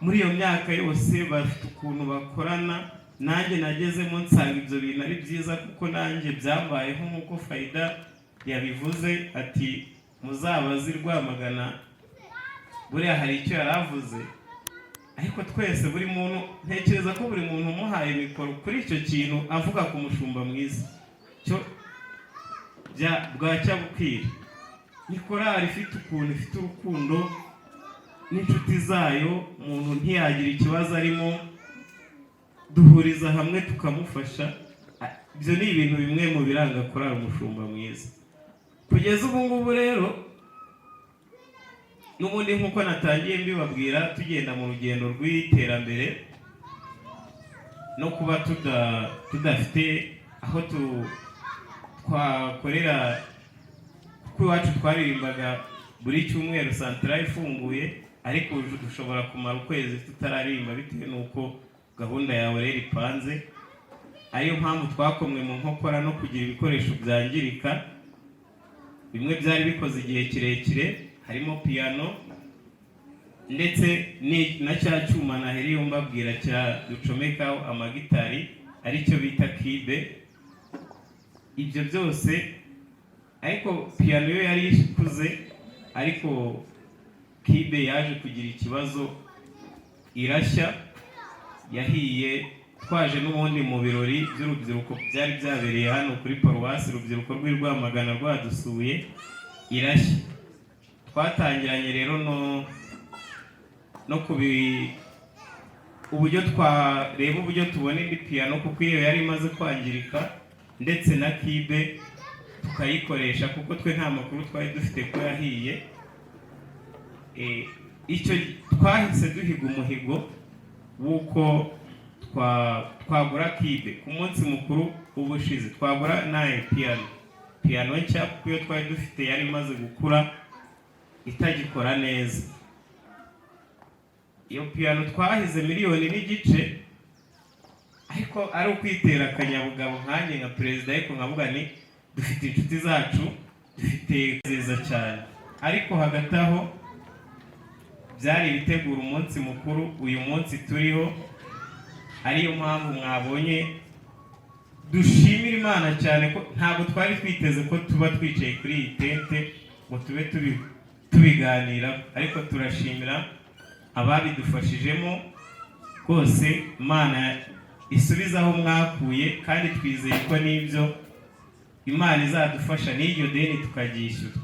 muri iyo myaka yose bafite ukuntu bakorana. Nanjye nagezemo nsanga ibyo bintu ari byiza, kuko nanjye byambayeho nk'uko Faida yabivuze ati muzabazi Rwamagana, buriya hari icyo yaravuze. Ariko twese buri muntu, ntekereza ko buri muntu umuhaye mikoro kuri icyo kintu avuga ku Mushumba Mwiza cyo bwacya bukwira. Ni korali ifite ukuntu ifite urukundo n'inshuti zayo, umuntu ntiyagira ikibazo arimo, duhuriza hamwe tukamufasha. Ibyo ni ibintu bimwe mu biranga korali Umushumba Mwiza. Kugeza ubu ngubu rero, n'ubundi nk'uko natangiye mbibabwira, tugenda mu rugendo rw'iterambere no kuba tudafite aho twakorera, kuko iwacu twaririmbaga buri cyumweru Santarari ifunguye, ariko dushobora kumara ukwezi tutararirimba bitewe n'uko gahunda yawe rero ipanze. Ariyo mpamvu twakomwe mu nkokora no kugira ibikoresho byangirika. Bimwe byari bikoze igihe kirekire, harimo piano ndetse na cya cyuma naheriye mbabwira cya ducomekaho amagitari aricyo bita kibe. Ibyo byose, ariko piano yo yari ikuze, ariko kibe yaje kugira ikibazo irashya, yahiye. Twaje n'ubundi mu birori by'urubyiruko byari byabereye hano kuri paruwasi, urubyiruko rw'i Rwamagana rwadusuye, irashya. Twatangiranye rero no uburyo twareba uburyo tubona indi piano, kuko iyo yari imaze kwangirika, ndetse na kibe tukayikoresha, kuko twe nta makuru twari dufite ko yahiye. Icyo twahise duhiga umuhigo w'uko twagura kibe ku munsi mukuru ubushize, twagura nayo piano nshya, kuko iyo twari dufite yari imaze gukura itagikora neza. Iyo piano twahize 1.5 miliyoni, ariko ari ukwitera akanyabugabo nkanjye nka perezida, ariko nkavuga ni dufite inshuti zacu, dufite nziza cyane. Ariko hagati aho byari bitegura umunsi mukuru uyu munsi turiho, ariyo mpamvu mwabonye dushimira Imana cyane ko ntabwo twari twiteze ko tuba twicaye kuri iyi tente ngo tube tubiganira, ariko turashimira ababidufashijemo rwose. Imana isubiza aho mwakuye, kandi twizeye ko n'ibyo Imana izadufasha n'iryo deni tukaryishyura.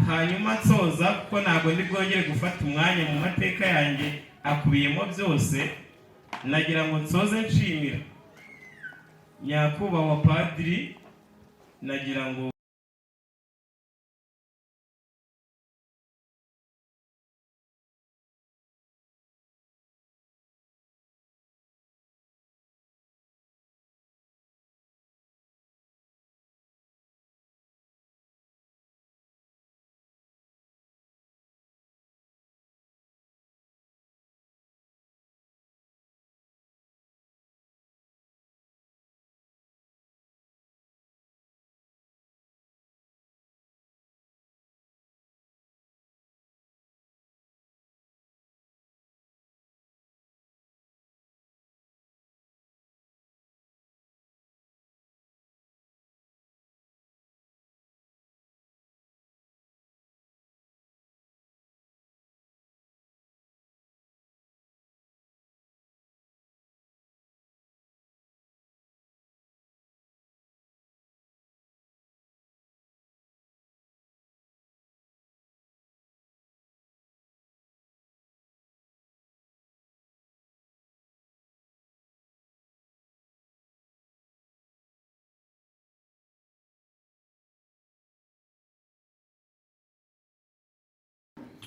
Hanyuma nsoza, kuko ntabwo ndi bwongere gufata umwanya mu mateka yanjye akubiyemo byose, nagira ngo nsoze nshimira nyakubahwa padiri, nagira ngo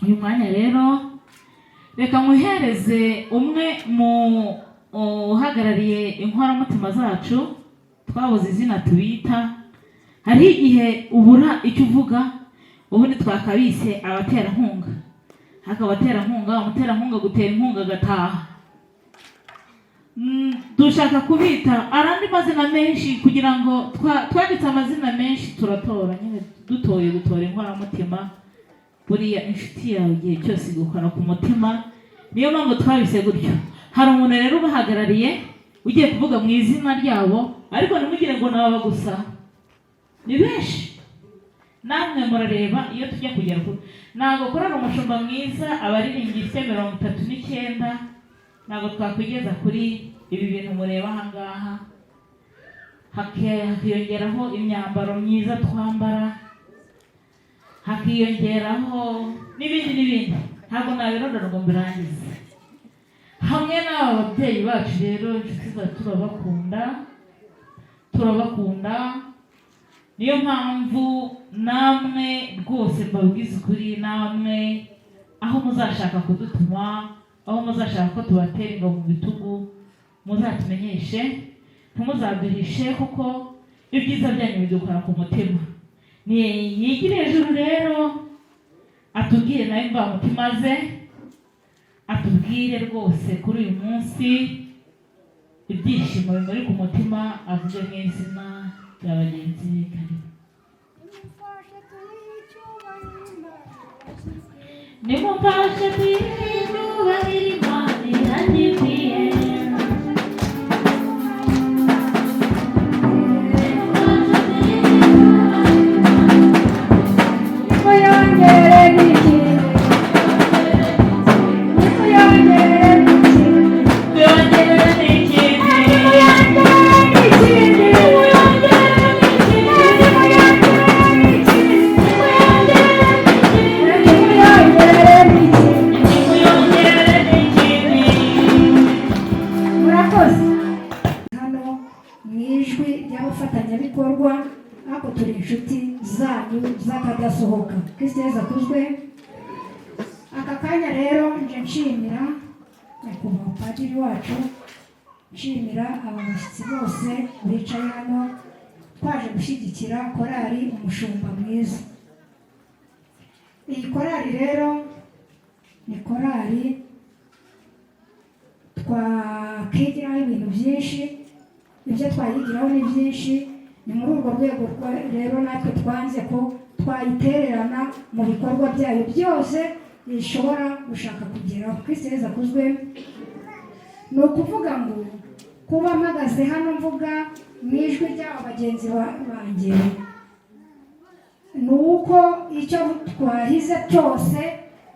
uyu mwanya rero reka muhereze umwe mu uhagarariye inkoramutima zacu twabuze izina tubita. Hariho igihe ubura icyo uvuga, ubundi twakabise abaterankunga, haka abaterankunga, umuterankunga gutera inkunga agataha. Dushaka kubita arandi mazina menshi kugira ngo twanditse amazina menshi turatora nyine dutora inkoramutima. Buriya inshuti yawe igihe cyose igukora ku mutima, niyo mpamvu twabise gutyo. Hari umuntu rero ubahagarariye ugiye kuvuga mu izina ryabo, ariko ntimugire ngo naba gusa, ni benshi. Namwe murareba iyo tujya kugera ntabwo korora umushumba mwiza abaririmbyi 39 ntabwo twakwigeza kuri ibi bintu mureba ahangaha. Hakiyongeraho imyambaro myiza twambara, hakiyongeraho n'ibindi. Ntabwo nabirondora ngo mbirangize. Hamwe n'aba babyeyi bacu rero inshuti zacu turabakunda. Niyo mpamvu namwe rwose mbabwiza ukuri, namwe aho muzashaka kudutuma, aho muzashaka ko tubatera ingabo mu bitugu, muzatumenyeshe, ntimuzaduhishe, kuko ibyiza byanyu bidukora ku mutima. Yigire hejuru rero atubwire nawe mvamutima ze, atubwire rwose kuri uyu munsi ibyishimo bimuri ku mutima, avuge mu izina rya bagenzi be. Karibu. Nimumfashe twiyubahire Imana iragikwiye. Z'akadasohoka. Kristo Yesu akuzwe. Aka kanya rero nje nshimira nyakubahwa padiri wacu, nshimira aba bashyitsi bose bicaye hano twaje gushyigikira korali umushumba mwiza. Iyi korali rero ni korali twakigiraho ibintu byinshi, ibyo twayigiraho ni byinshi. Ni muri urwo rwego rero natwe twanze ko twayitererana mu bikorwa byayo byose ishobora gushaka kugeraho. Kristo Yesu akuzwe. Ni ukuvuga ngo kuba mpagaze hano mvuga mu ijwi ry'aba bagenzi banjye, ni uko icyo twahize cyose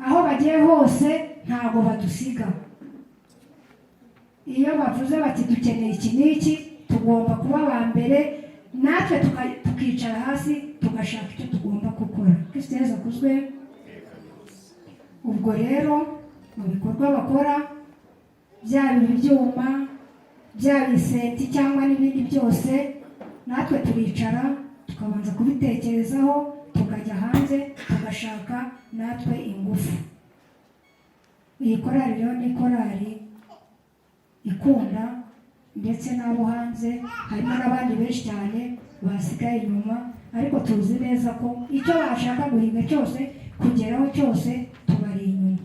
aho bagiye hose ntabwo badusiga. Iyo bavuze bati dukeneye iki n'iki, tugomba kuba aba mbere, natwe tukicara hasi tugashaka icyo tugomba gukora. Kristo Yesu akuzwe. Ubwo rero mu bikorwa bakora, byaba ibyuma, byaba iseti cyangwa n'ibindi byose, natwe turicara tukabanza kubitekerezaho, tukajya hanze tugashaka natwe ingufu. Iyi korali rero ni korali ikunda, ndetse n'abo hanze harimo n'abandi benshi cyane basigaye inyuma, ariko tuzi neza ko icyo bashaka guhiga cyose kugeraho cyose tubari inyuma.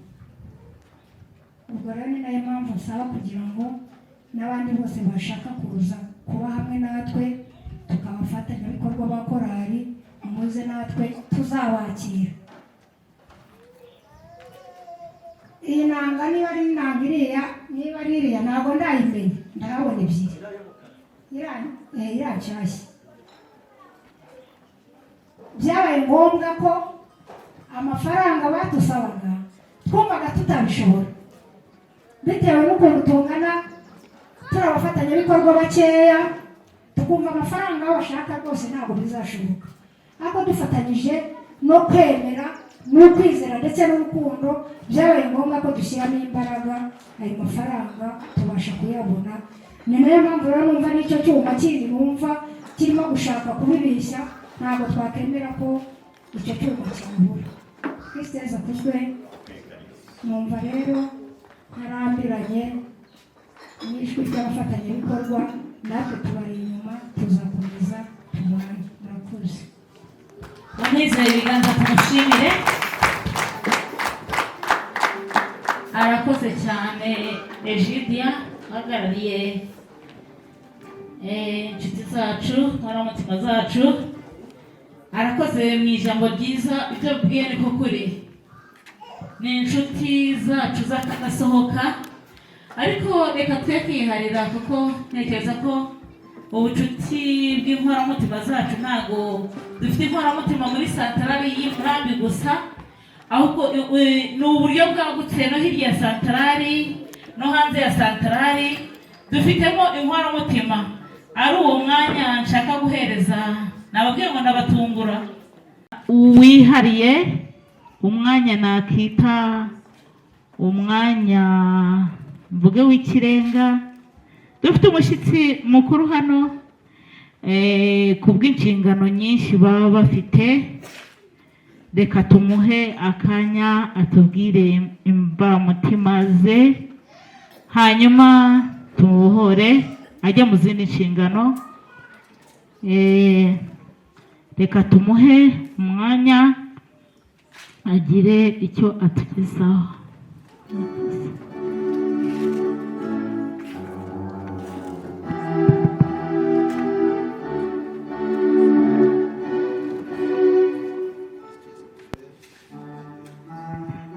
Ubwo rero ni nayo mpamvu nsaba kugira ngo n'abandi bose bashaka kuza kuba hamwe natwe tukabafatanyabikorwa ba korali, muze natwe tuzabakira. Iyi nanga niba ari inanga niba ari iriya ntabwo ndayimenya, ndahabona ebyiri. Iranshyashya. Byabaye ngombwa ko amafaranga badusabaga twumvaga tutabishobora, bitewe n'ukuntu tungana turi abafatanyabikorwa bakeya, tukumva amafaranga aho bashaka rwose ntabwo bizashoboka. Ariko dufatanyije no kwemera n'ukwizera ndetse n'urukundo, byabaye ngombwa ko dushyiramo imbaraga, ayo mafaranga tubasha kuyabona. Ni nayo mpamvu rero numva n'icyo cyuma kindi numva kirimo gushaka kubibeshya, ntabwo twakemera ko icyo cyuma cyabura. Kristo Yesu akuzwe. numva rero ntarambiranye n'ijwi ry'abafatanyabikorwa, natwe tubari inyuma, tuzakomeza turwanye. Murakoze. Amwizeye ibiganza tumushimire. Arakoze cyane Egidia uhagarariye inshuti zacu, nkoramutima zacu. Arakoze mu ijambo ryiza, ibyo bwiye niko kuri. Ni inshuti zacu z'akadasohoka, ariko reka twe kwiharira kuko ntekereza ko ubucuti bw'inkoramutima zacu ntabwo dufite inkoramutima muri santarari y'Umurambi gusa, ahubwo ni uburyo bwagutse no hirya ya santarari no hanze ya santarari dufitemo inkoramutima. Ari uwo mwanya nshaka guhereza, nababwiye ngo ndabatungura, wihariye umwanya nakita umwanya mvuge w'ikirenga. Dufite umushyitsi mukuru hano ku bw'inshingano nyinshi baba bafite, reka tumuhe akanya atubwire imbamutima ze, hanyuma tumubohore ajya mu zindi nshingano. Reka tumuhe umwanya agire icyo atugezaho.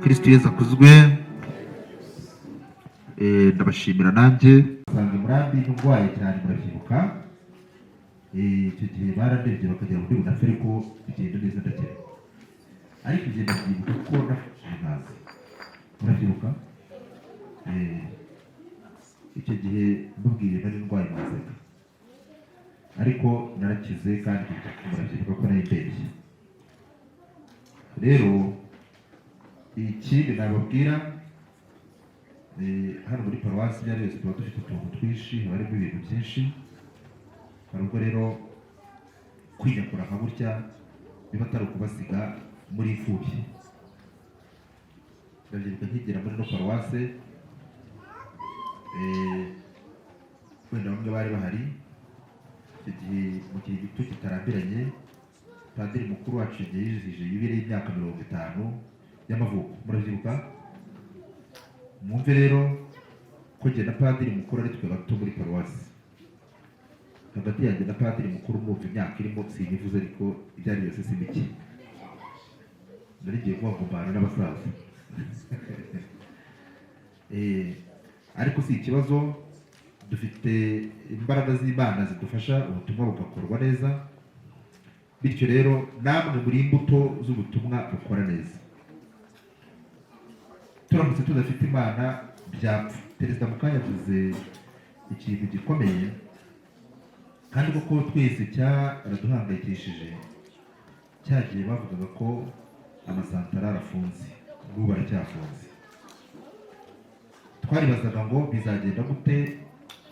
Kristo Yesu akuzwe. Ndabashimira nanjye usanga Umurambi n'urwaye cyane, murabyibuka icyo gihe barandebye bakagera muri bunafe, ariko bigenda neza ndakira, ariko igenda byibuka ko nafashije nazi, murabyibuka icyo gihe mbubwiye nari ndwaye naseka, ariko narakize kandi murabyibuka ko nayibeshye. Rero ikindi nababwira, hano muri paruwasi iyo ari yose tuba dufite utuntu twinshi, haba harimo ibintu byinshi. Hari ubwo rero kwinyakura nka gutya biba atari ukubasiga muri imfubyi. Ndabyibuka nkigera muri no paruwase, wenda bamwe bari bahari icyo gihe, mu gihe gito kitarambiranye, padiri mukuru wacu igihe yizihije yubile y'imyaka 50 y'amavuko, murabyibuka. Mwumve rero ko jye na padiri mukuru ari twe bato muri paruwasi. Hagati yanjye na padiri mukuru mwumva imyaka irimo sinyivuze, ariko ibyo ari byose si mike. Narigiye kubavumbana n'abasaza. Ariko si ikibazo, dufite imbaraga z'Imana zidufasha ubutumwa bugakorwa neza. Bityo rero namwe muri imbuto z'ubutumwa bukora neza. Turamutse tudafite Imana byapfa. Perezida Mukanya yavuze ikintu gikomeye, kandi koko twese cyaraduhangayikishije. Cyagiye bavugaga ko amasantara arafunze, n'ubu baracyafunze. Twaribazaga ngo bizagenda gute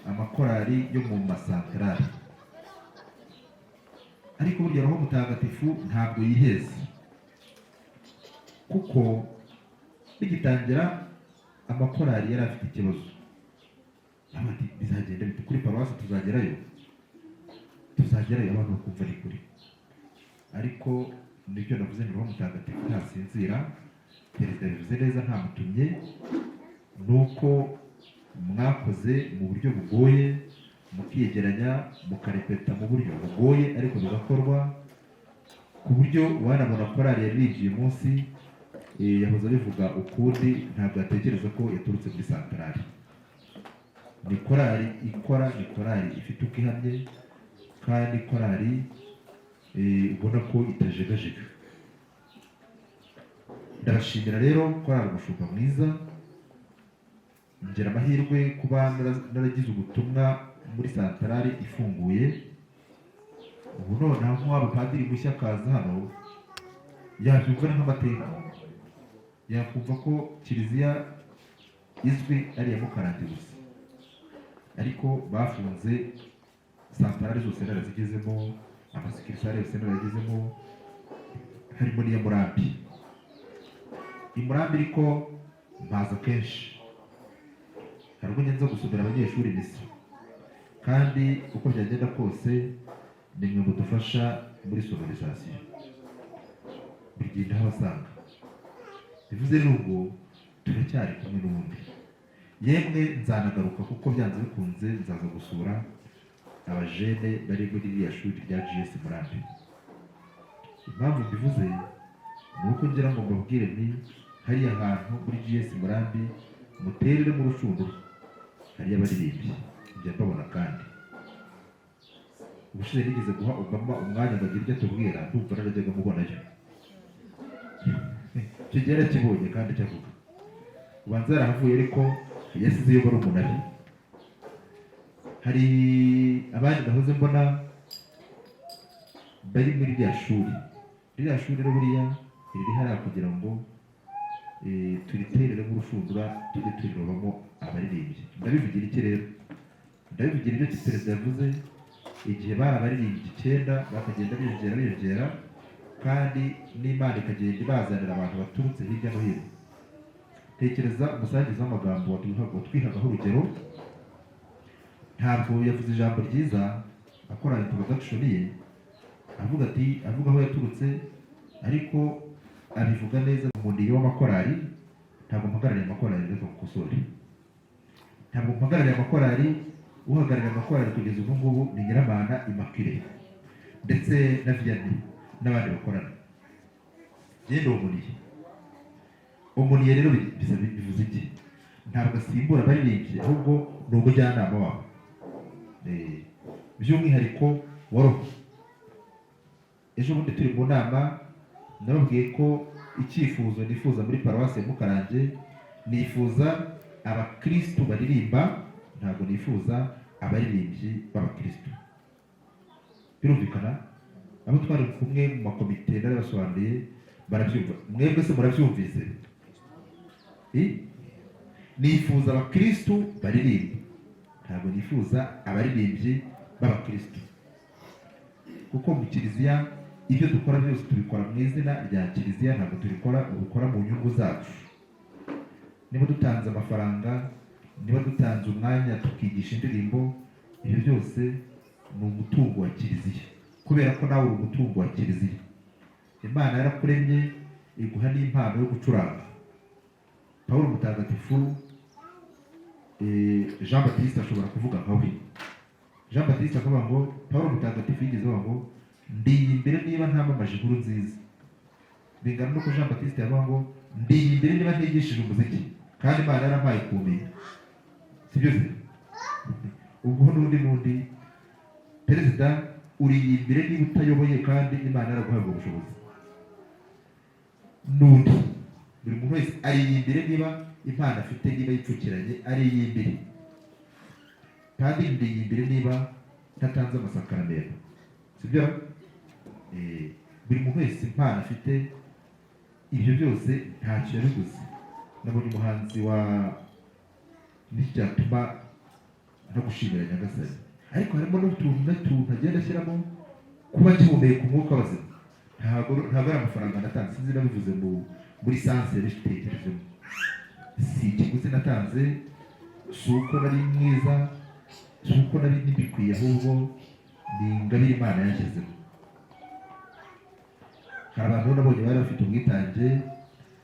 amakorali yo mu masantarari, ariko burya Roho Mutagatifu ntabwo yiheza, kuko bigitangira amakorali yari afite ikibazo. Abati bizagenda bite kuri paruwasi, tuzagerayo abantu bakumva ni kuri. Ariko nibyo navuze, ni Roho Mutagatifu ntasinzira. Perezida bivuze neza, ntamutumye. Nuko mwakoze mu buryo bugoye, mukiyegeranya, mukarepeta mu buryo bugoye, ariko bigakorwa ku buryo wanabona korali yarijiye munsi yahoze bivuga ukundi, ntabwo yatekereza ko yaturutse muri santarari. Ni korali ikora, ni korali ifite uko ihamye, kandi korali ubona ko itajegajega. Ndabashimira rero korali umushumba mwiza. Ngira amahirwe kuba naragize ubutumwa muri santarari ifunguye. Ubu noneho nk'abapadiri mushya akaza hano, yabyumva nk'amateka, yakumva ko kiliziya izwi ari iya Mukarange gusa, ariko bafunze santarari zose narazigezemo, amasikirisare yose naragezemo, harimo n'iya Murambi. Imurambi ariko mpaza kenshi, hari ubwo ngenza gusomera abanyeshuri misa, kandi uko byagenda kose ni mwe mudufasha muri sonorizasiyo, buri gihe ndahabasanga. bivuze rero ngo turacyari kumwe n'ubundi, yemwe nzanagaruka kuko byanze bikunze nzaza gusura abajene bari muri iriya shuri rya GS Murambi. Impamvu mbivuze ni uko ngira ngo mbabwire nti hariya hantu muri GS Murambi muterere mu rucundo hariya abaririmbyi njya mbabona, kandi ubushize nigeze guha Obama umwanya ngo agire ibyo atubwira, ndumva narajyaga mubonayo. Icyo gihe yarakibonye kandi cyavuga ubanza yarahavuye, ariko yasize iyo bari umunari. Hari abandi nahoze mbona bari muri ririya shuri rero buriya riri hariya kugira ngo turiterere nk'urushundura tujye turirobamo abaririmbyi. Ndabivugira iki rero? Ndabivugira ibyo perezida yavuze, igihe bari abaririmbyi 9 bakagenda biyongera, kandi n'Imana ikagenda ibazanira abantu baturutse hirya no hino. Tekereza umusangiza w'amagambo watwihagaho urugero, ntabwo yavuze ijambo ryiza akora introduction ye avuga aho yaturutse, ariko abivuga neza mu ndiyo w'amakorari. Ntabwo mpagarariye amakorari, reka gukosora, ntabwo mpagarariye amakorari. Uhagarariye amakorari kugeza ubu ngubu ni Nyiramana Immaculée ndetse na Vianney n'abandi bakorana. Genda umuniye rero bivuze iki? Ntabwo asimbura abaririmbyi, ahubwo ni umujyanama wabo, by'umwihariko wa roho. Ejo bundi turi mu nama nababwiye ko icyifuzo nifuza muri paruwasi ya Mukarange, nifuza abakristu baririmba, ntabwo nifuza abaririmbyi b'abakristu. Birumvikana? Abo twari kumwe mu makomite narabasobanuriye barabyumva. Mwebwe se murabyumvise? Nifuza abakristu baririmba, ntabwo nifuza abaririmbyi b'abakristu, kuko mu kiliziya ibyo dukora byose tubikora mu izina rya kiliziya, ntabwo tubikora mu nyungu zacu. Niba dutanze amafaranga, niba dutanze umwanya tukigisha indirimbo, ibyo byose ni umutungo wa kiliziya, kubera ko nawe uri umutungo wa kiliziya. Imana yarakuremye iguha n'impano yo gucuranga. Pawulo Mutagatifu Jean Baptiste ashobora kuvuga nkawe. Jean Baptiste akavuga ngo, Pawulo Mutagatifu yigeze avuga ngo ndiye imbere niba ntamamaje inkuru nziza. Bingana nuko Jean Baptiste yavuga ngo ndiye imbere niba ntigishije umuziki, kandi Imana yarampaye kumenya. Sibyo se? Ubwo n'undi perezida uri imbere niba utayoboye, kandi Imana yaraguhaye ubushobozi. N'undi buri muntu wese ari imbere niba impano afite, niba yipfukiranye ari imbere, kandi ndi imbere niba ntatanze amasakaramentu. Sibyo? Buri muntu wese impano afite, ibyo byose ntacyo yabiguze. Nabonye umuhanzi wa n'icyatuma no gushimira Nyagasani, ariko harimo n'utuntu agenda ashyiramo kuba gihumeka umwuka wazima. Ntabwo ari amafaranga natanze, sinzi nabivuze muri sanse yabitekerejemo. Si ikiguzi natanze, si uko nari mwiza, si uko nari nibikwiye, ahubwo ni ingabire Imana yanshyizeho. Hari abantu nabonye bari bafite ubwitange,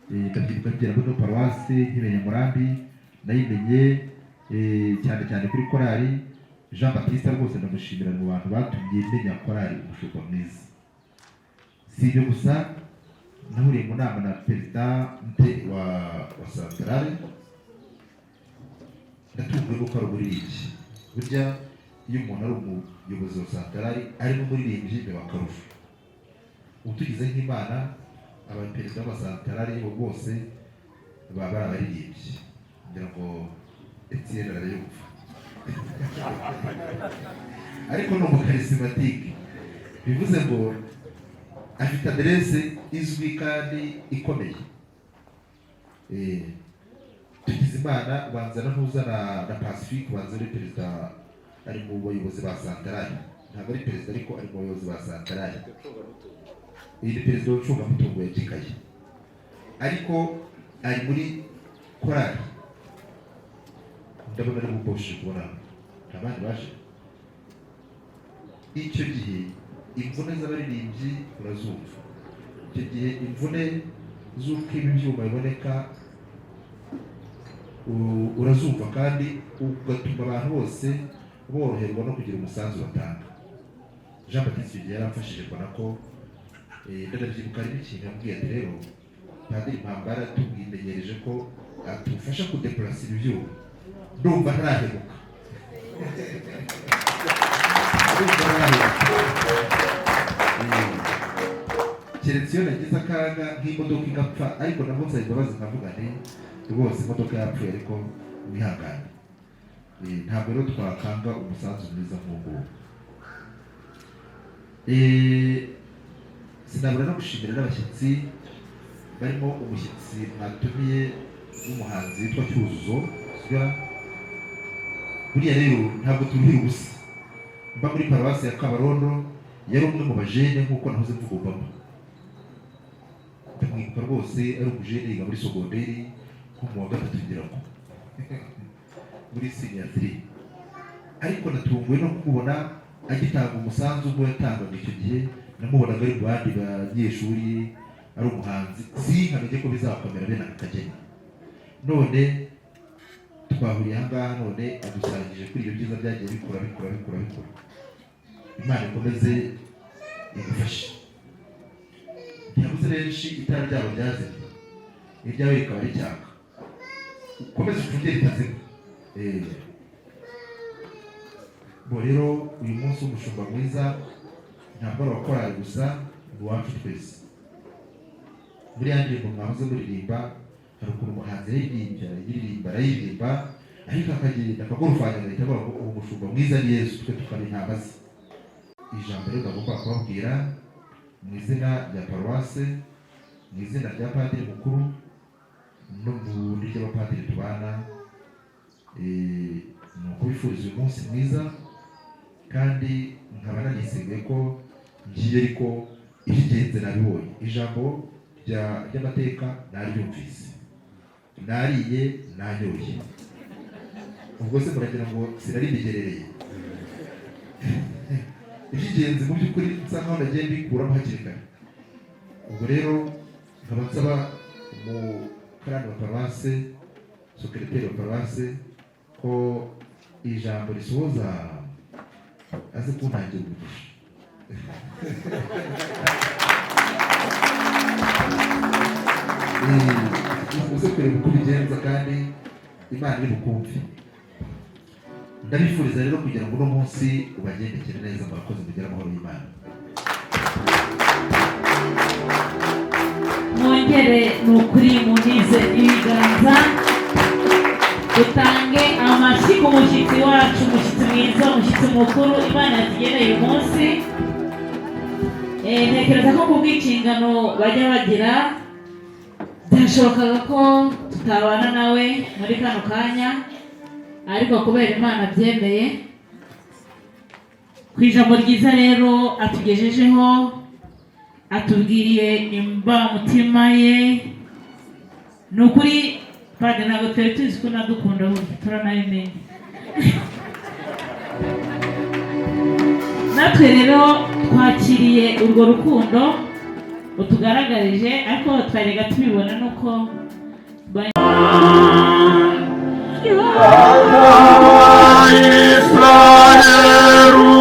ndabyibuka kugera muri paruwasi nkimenya Murambi, nayimenye cyane kuri korali. Jean Baptiste rwose ndamushimira, mu bantu batumye menya korali umushumba mwiza. Si ibyo gusa, nahuriye mu nama na perezida wa santarare, ndatunguwe nuko ari umuririmbyi. Burya iyo umuntu ari umuyobozi wa santarare ari n'umuririmbyi biba akarusho. Utugize nk'Imana, abaperezida b'amasantarare bo bose baba ari abaririmbyi. Ngira ngo Etienne arayumva. Ariko ni umukarisimatike, bivuze ngo afite aderese izwi kandi ikomeye. Tugize Imana ubanza na Pacifique, ubanza ari perezida, ari mu bayobozi ba santarare. Ntabwo ari perezida, ariko ari mu bayobozi ba santarare. Iyi ni perezida w'icungamutungo ya Gikayi, ariko ari muri korali ndabona ari gupfusha kubona abandi baje icyo gihe imvune z'abaririmbyi urazumva icyo gihe imvune z'uko ibyuma biboneka urazumva kandi ugatuma abantu bose boroherwa no kugira umusanzu batanga. Jean Baptiste igihe yaramfashije mbona ko ndabyibuka ari n'ikintu yambwiye ati rero padiri Mpambara tubwimenyereje ko atufasha kudeplasa ibyuma ndumva ntarahemuka keretse iyo nagize akaga nk'imodoka igapfa ariko nabwo nsaba imbabazi nkavuga nti rwose imodoka yapfuye ariko mwihangane. Ntabwo rero twakanga umusanzu mwiza nk'ubu. Sinabura no gushimira n'abashyitsi barimo umushyitsi mwatumiye w'umuhanzi witwa Cyuzuzo. Buriya rero ntabwo turuhira ubusa. Mba muri paruwasi ya Kabarondo yari umwe mu bajene nk'uko nahoze mvuga Obama. Ndamwibuka rwose ari umujene yiga muri sogonderi nko mu wa gatatu ngira ngo muri senior 3. Ariko natunguwe no kumubona agitanga umusanzu ubwo yatangaga icyo gihe. Namubonaga ari mu bandi banyeshuri ari umuhanzi sinkamenye ko bizakomera bene akageni. None twahuriye ahangaha none adusangije kuri ibyo byiza byagiye bikura. Imana ikomeze igufashe. Ntiyabuze benshi itara ryabo ryazimye iryawe rikaba ricyaka ukomeze ucungere itazima. Bo rero uyu munsi w'umushumba mwiza ntabwo ari abakorari gusa ni uwacu twese. Muri ya ndirimbo mwahoze muririmba hari ukuntu umuhanzi arayiririmba ariko akagenda akagorofanya agahita avuga ngo uwo mushumba mwiza ni Yesu twe tukaba intama ze. Ijambo rero ndagomba kubabwira mu izina rya paruwase, mu izina rya padiri mukuru no mu ry'abapadiri tubana, ni ukubifuriza uyu munsi mwiza kandi nkaba nanisiguye ko ngiye ariko ibigenze nabibonye. Ijambo ry'amateka naryumvise, nariye nanyoye. Ubwo se muragira ngo sinaribigerereye? Ibigenze mu by'ukuri nsa nkaho nagiye mbikuramo hakiri kare. Ubwo rero nkaba nsaba umukarani wa paruwase, sekreteri wa paruwase ko ijambo risohoza aze kuntangira umugisha. Uze kureba uko ubigenza kandi Imana iri bukumve. Ndabifuriza rero kugira ngo uno munsi ubagendekere neza, murakoze kugira amahoro y'Imana. Mwongere ni ukuri munize ibiganza dutange amashyi ku mushyitsi wacu, umushyitsi mwiza, umushyitsi mukuru Imana yatugeneye uyu munsi. Ntekereza ko ku bw'inshingano bajya bagira byashobokaga ko tutabana nawe muri kano kanya, ariko kubera Imana byemeye. Ku ijambo ryiza rero atugejejeho, atubwiriye imbamutima ye, ni ukuri padiri ntabwo twari tuzi ko nadukunda burya turanabimenye. Natwe rero twakiriye urwo rukundo utugaragarije, ariko twarega tubibona nuko Israel